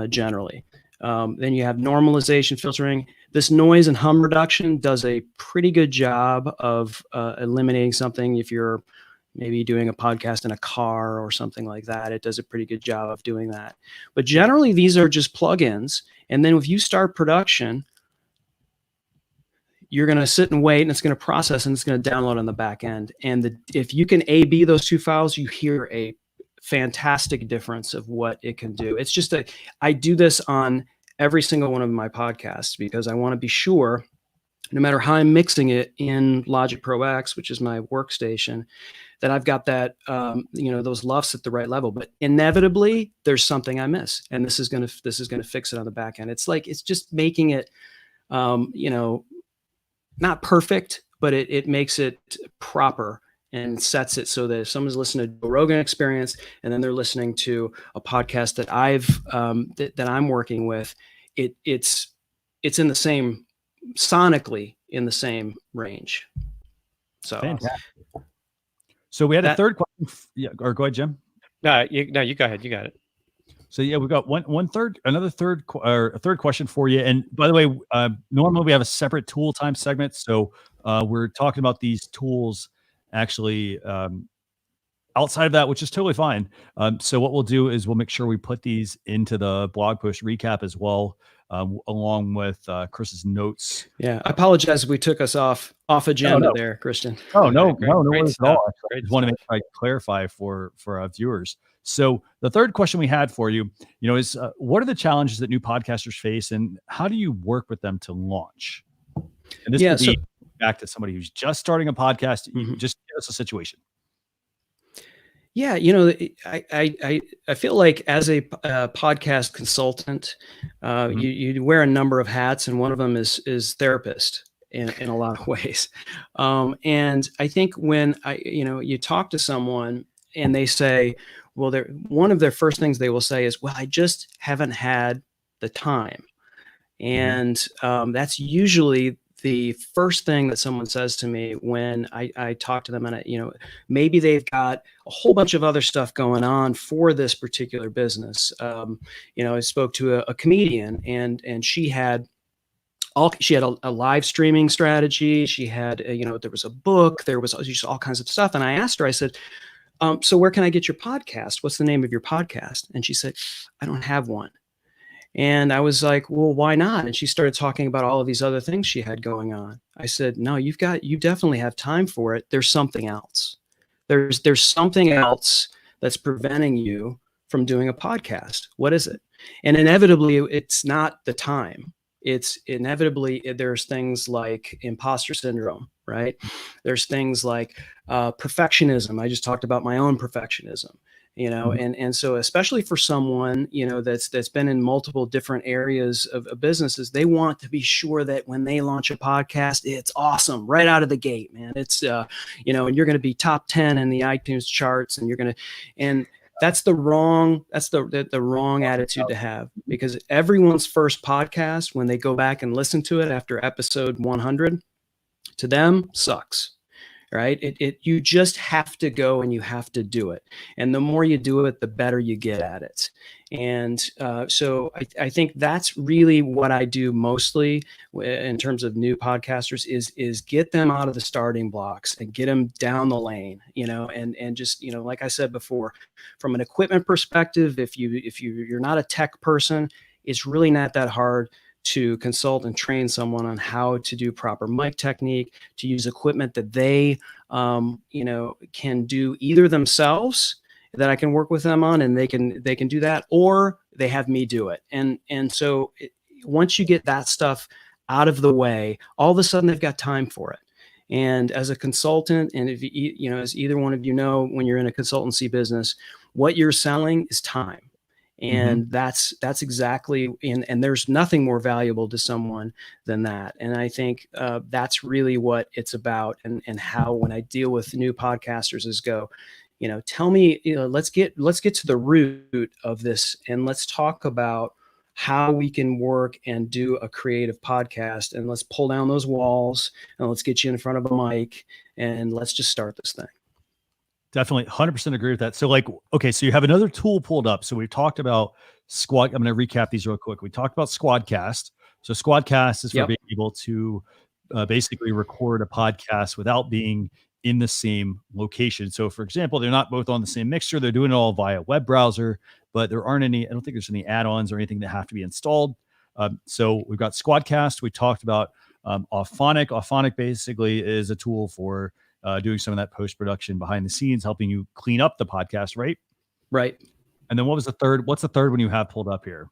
generally. Then you have normalization, filtering. This noise and hum reduction does a pretty good job of eliminating something. If you're maybe doing a podcast in a car or something like that, it does a pretty good job of doing that. But generally, these are just plugins. And then if you start production, you're going to sit and wait, and it's going to process, and it's going to download on the back end. And if you can A/B those two files, you hear a fantastic difference of what it can do. It's just I do this on every single one of my podcasts because I want to be sure, no matter how I'm mixing it in Logic Pro X, which is my workstation, that I've got that, those LUFs at the right level. But inevitably, there's something I miss, and this is going to fix it on the back end. It's just making it, not perfect, but it makes it proper and sets it so that if someone's listening to Joe Rogan Experience and then they're listening to a podcast that that I'm working with, it's in the same, sonically in the same range. So, fantastic. So we had a third question. Yeah, or go ahead, Jim. No, you go ahead. You got it. So yeah, we've got another third question for you. And by the way, normally we have a separate tool time segment. So we're talking about these tools actually outside of that, which is totally fine. So what we'll do is we'll make sure we put these into the blog post recap as well, along with Chris's notes. Yeah, I apologize if we took us off agenda there, Christian. Oh, no worries at all. I just want to make sure I clarify for our viewers. So the third question we had for you, is what are the challenges that new podcasters face, and how do you work with them to launch? And this would be back to somebody who's just starting a podcast. You just give us a situation. Yeah, I feel like as a podcast consultant, you wear a number of hats, and one of them is therapist in a lot of ways. And I think when you talk to someone and they say, well, one of their first things they will say is, well, I just haven't had the time. And that's usually the first thing that someone says to me when I talk to them, and maybe they've got a whole bunch of other stuff going on for this particular business. I spoke to a comedian, and she had a live streaming strategy. She had, there was a book, there was just all kinds of stuff. And I asked her, I said, so where can I get your podcast? What's the name of your podcast? And she said, I don't have one. And I was like, well, why not? And she started talking about all of these other things she had going on. I said, no, you definitely have time for it. There's something else. There's something else that's preventing you from doing a podcast. What is it? And inevitably, it's not the time. It's inevitably, there's things like imposter syndrome, right? There's things like perfectionism. I just talked about my own perfectionism. And so especially for someone, that's been in multiple different areas of businesses, they want to be sure that when they launch a podcast, it's awesome right out of the gate, man. It's, and you're going to be top 10 in the iTunes charts, and that's the wrong attitude to have, because everyone's first podcast, when they go back and listen to it after episode 100, to them sucks. Right? You just have to go and you have to do it. And the more you do it, the better you get at it. And so I think that's really what I do mostly in terms of new podcasters is get them out of the starting blocks and get them down the lane, and just, like I said before, from an equipment perspective, if you're not a tech person, it's really not that hard to consult and train someone on how to do proper mic technique, to use equipment that they, can do either themselves, that I can work with them on, and they can do that, or they have me do it. And so once you get that stuff out of the way, all of a sudden they've got time for it. And as a consultant, and if as either one of when you're in a consultancy business, what you're selling is time. And that's exactly, and there's nothing more valuable to someone than that. And I think that's really what it's about. And how, when I deal with new podcasters, is go, tell me, let's get to the root of this, and let's talk about how we can work and do a creative podcast, and let's pull down those walls, and let's get you in front of a mic, and let's just start this thing. Definitely 100% agree with that. So okay, so you have another tool pulled up. So we've talked about I'm going to recap these real quick. We talked about Squadcast. So Squadcast is for being able to basically record a podcast without being in the same location. So for example, they're not both on the same mixer. They're doing it all via web browser, but I don't think there's any add-ons or anything that have to be installed. So we've got Squadcast. We talked about Auphonic. Auphonic basically is a tool for doing some of that post-production behind the scenes, helping you clean up the podcast, right? Right. And then what's the third one you have pulled up here?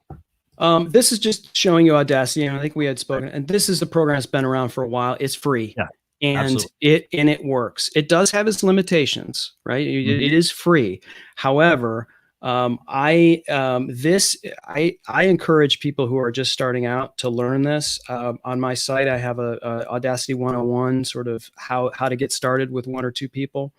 This is just showing you Audacity, and I think we had spoken, and this is the program that's been around for a while. It's free. Yeah, and absolutely. it works. It does have its limitations, right? It is free. However, I encourage people who are just starting out to learn this. On my site, I have a Audacity 101, sort of how to get started with one or two people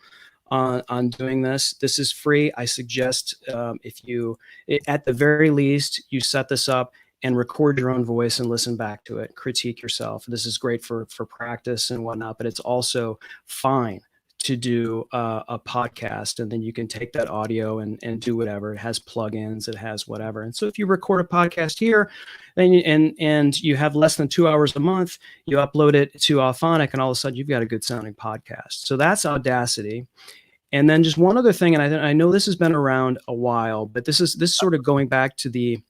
on doing this. This is free. I suggest at the very least, you set this up and record your own voice and listen back to it, critique yourself. This is great for practice and whatnot, but it's also fine to do a podcast, and then you can take that audio and do whatever. It has plugins, it has whatever. And so if you record a podcast here, then and you have less than 2 hours a month, you upload it to Auphonic, and all of a sudden you've got a good sounding podcast. So that's Audacity. And then just one other thing, and I know this has been around a while, but this is sort of going back to the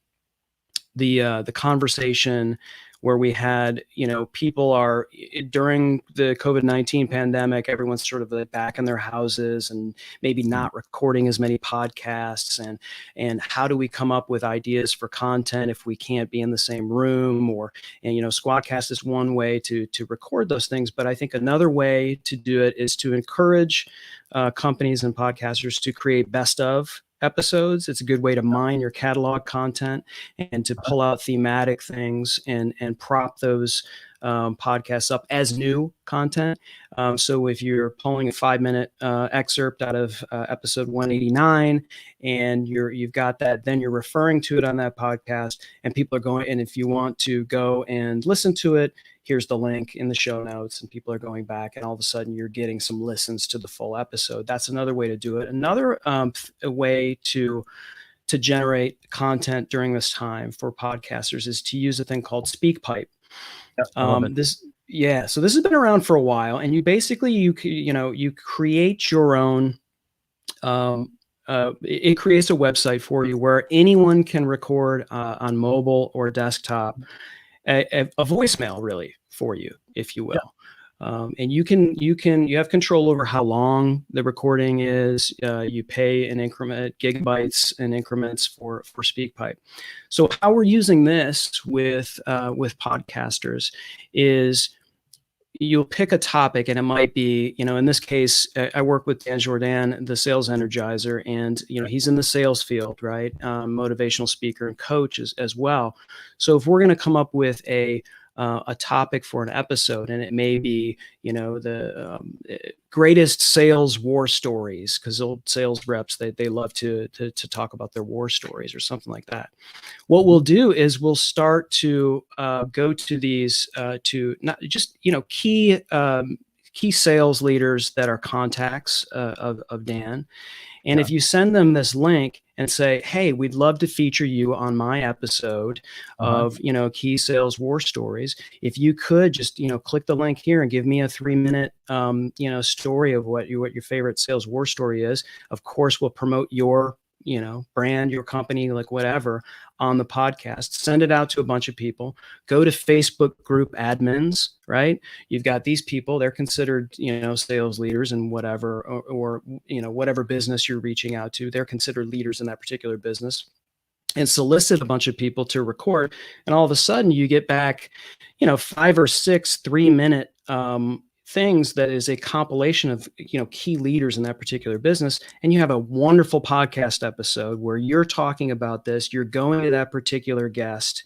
conversation where we had, people are, during the COVID-19 pandemic, everyone's sort of back in their houses and maybe not recording as many podcasts, and how do we come up with ideas for content if we can't be in the same room, and Squadcast is one way to record those things. But I think another way to do it is to encourage companies and podcasters to create best of episodes. It's a good way to mine your catalog content and to pull out thematic things and prop those podcasts up as new content. So if you're pulling a 5-minute excerpt out of episode 189 and you've got that, then you're referring to it on that podcast, and people are going, and if you want to go and listen to it, here's the link in the show notes, and people are going back, and all of a sudden you're getting some listens to the full episode. That's another way to do it. Another way to generate content during this time for podcasters is to use a thing called SpeakPipe. So this has been around for a while, and you basically you create your own. It creates a website for you where anyone can record on mobile or desktop a voicemail, really, for you, if you will. And you have control over how long the recording is. You pay an increment, gigabytes and increments for SpeakPipe. So how we're using this with podcasters is you'll pick a topic, and it might be, in this case, I work with Dan Jordan, the sales energizer, and he's in the sales field, right? Motivational speaker and coach as well. So if we're going to come up with a topic for an episode, and it may be, the greatest sales war stories, because old sales reps, they love to talk about their war stories or something like that. What we'll do is we'll start to go to these to not just key sales leaders that are contacts of Dan. And if you send them this link and say, hey, we'd love to feature you on my episode of, key sales war stories. If you could just, click the link here and give me a 3-minute, story of what your favorite sales war story is. Of course, we'll promote your, brand, your company, like whatever, on the podcast. Send it out to a bunch of people. Go to Facebook group admins, right? You've got these people, they're considered, sales leaders and whatever, or whatever business you're reaching out to, they're considered leaders in that particular business, and solicit a bunch of people to record. And all of a sudden you get back, 5 or 6 3-minute things that is a compilation of, key leaders in that particular business. And you have a wonderful podcast episode where you're talking about this, you're going to that particular guest,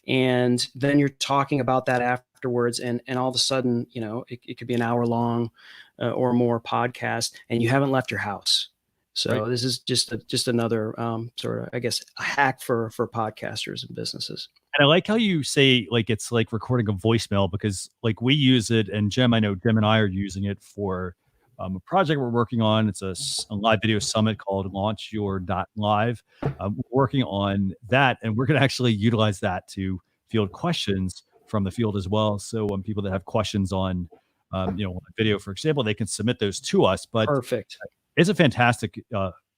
and then you're talking about that afterwards. And all of a sudden, it could be an hour long or more podcast, and you haven't left your house. So This is just another sort of, I guess, a hack for podcasters and businesses. And I like how you say, like, it's like recording a voicemail, because like we use it, and I know Jim and I are using it for a project we're working on. It's a live video summit called Launch Your .live. We're working on that, and we're going to actually utilize that to field questions from the field as well. So people that have questions on, video, for example, they can submit those to us. But perfect. It's a fantastic,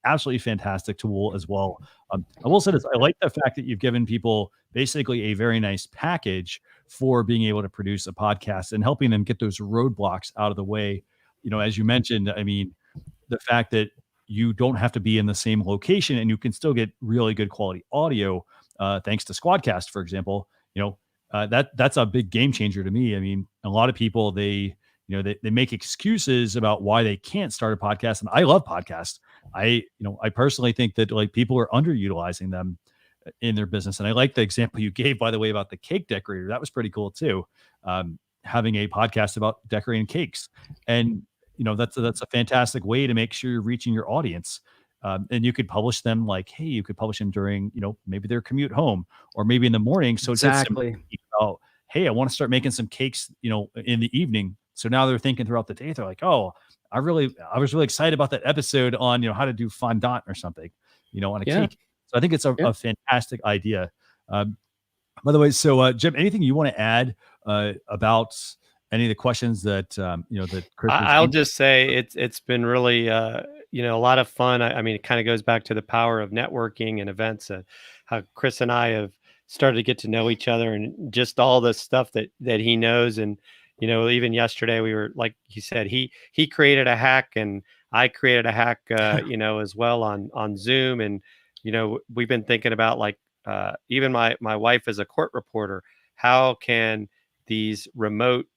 absolutely fantastic tool as well. I will say this: I like the fact that you've given people basically a very nice package for being able to produce a podcast and helping them get those roadblocks out of the way. As you mentioned, I mean, the fact that you don't have to be in the same location and you can still get really good quality audio, thanks to Squadcast, for example. That's a big game changer to me. I mean, a lot of people, they make excuses about why they can't start a podcast. And I love podcasts. I personally think that like people are underutilizing them in their business. And I like the example you gave, by the way, about the cake decorator. That was pretty cool too. Having a podcast about decorating cakes. And, that's a fantastic way to make sure you're reaching your audience. And you could publish them you could publish them during, maybe their commute home, or maybe in the morning. So exactly. About, hey, I want to start making some cakes, in the evening. So now they're thinking throughout the day, they're like, oh, I was really excited about that episode on, how to do fondant or something, on a cake. So I think it's a fantastic idea. By the way, so Jim, anything you want to add about any of the questions that, that Chris? I'll just say it's been really, a lot of fun. I mean, it kind of goes back to the power of networking and events, how Chris and I have started to get to know each other, and just all the stuff that he knows. And, even yesterday we were, like he said, he created a hack and I created a hack, as well on Zoom. And, we've been thinking about even my wife is a court reporter. How can these remote,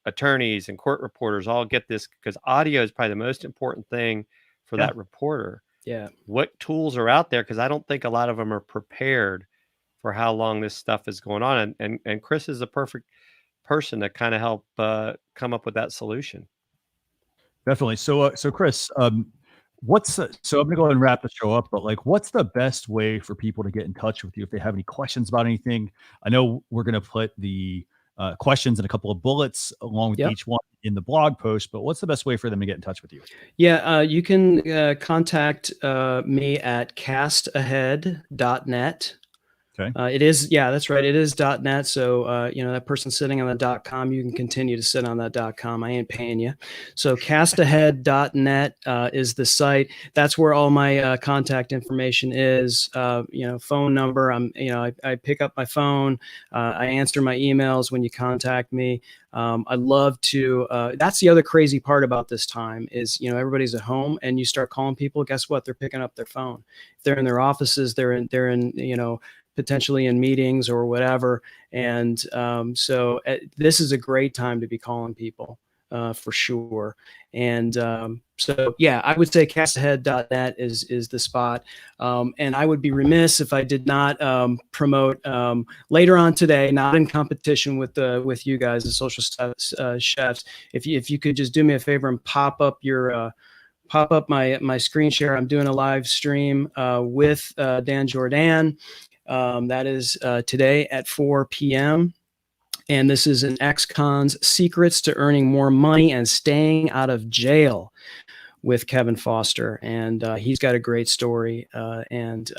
attorneys and court reporters all get this? Because audio is probably the most important thing for that reporter. Yeah. What tools are out there? Because I don't think a lot of them are prepared for how long this stuff is going on. And Chris is a perfect person to kind of help come up with that solution. Definitely. So Chris, so I'm gonna go ahead and wrap the show up, but what's the best way for people to get in touch with you if they have any questions about anything? I know we're gonna put the questions and a couple of bullets along with each one in the blog post, but what's the best way for them to get in touch with you? Yeah, you can contact me at castahead.net. Okay. It is, that's right. It is .net. So, that person sitting on the .com, you can continue to sit on that .com. I ain't paying you. So castahead.net is the site. That's where all my contact information is. Phone number. I pick up my phone. I answer my emails when you contact me. I love to, that's the other crazy part about this time is, everybody's at home and you start calling people. Guess what? They're picking up their phone. If they're in their offices, they're in, potentially in meetings or whatever. And so this is a great time to be calling people for sure. And I would say castahead.net is the spot. And I would be remiss if I did not promote later on today, not in competition with you guys, the social chefs. If you could just do me a favor and pop up my screen share. I'm doing a live stream with Dan Jordan. That is today at 4 p.m. And this is an ex-con's secrets to earning more money and staying out of jail with Kevin Foster. And he's got a great story. And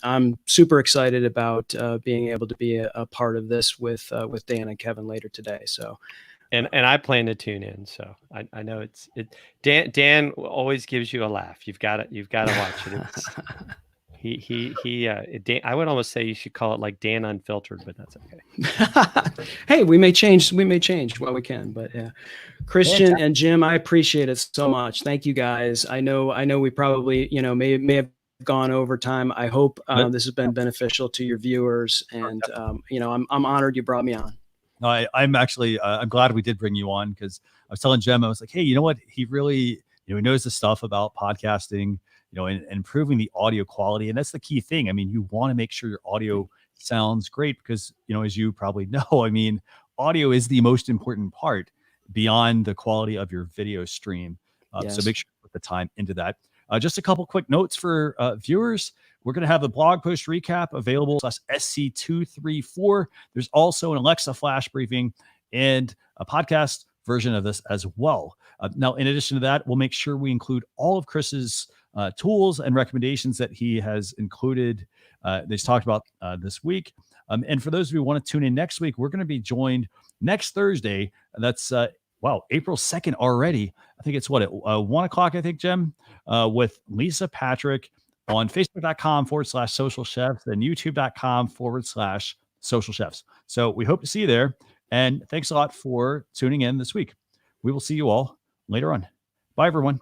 I'm super excited about being able to be a part of this with Dan and Kevin later today. So. And I plan to tune in, so I know Dan always gives you a laugh. You've got to watch it. Dan, I would almost say you should call it like Dan Unfiltered, but that's okay. Hey, we may change while we can, but yeah. Christian and Jim, I appreciate it so much. Thank you guys. I know we probably, may have gone over time. I hope this has been beneficial to your viewers, and I'm honored you brought me on. No, I'm actually I'm glad we did bring you on, because I was telling Jem, I was like, hey, you know what? He really, he knows the stuff about podcasting, and improving the audio quality. And that's the key thing. I mean, you want to make sure your audio sounds great because, as you probably know, I mean, audio is the most important part beyond the quality of your video stream. Yes. So make sure you put the time into that. Just a couple quick notes for viewers. We're going to have the blog post recap available /SC234. There's also an Alexa flash briefing and a podcast version of this as well. Now, in addition to that, we'll make sure we include all of Chris's tools and recommendations that he has included, that he's talked about this week. And for those of you who want to tune in next week, we're going to be joined next Thursday. That's April 2nd already. I think it's at 1 o'clock, I think, Jem, with Lisa Patrick on facebook.com/social chefs and youtube.com/social chefs. So we hope to see you there. And thanks a lot for tuning in this week. We will see you all later on. Bye, everyone.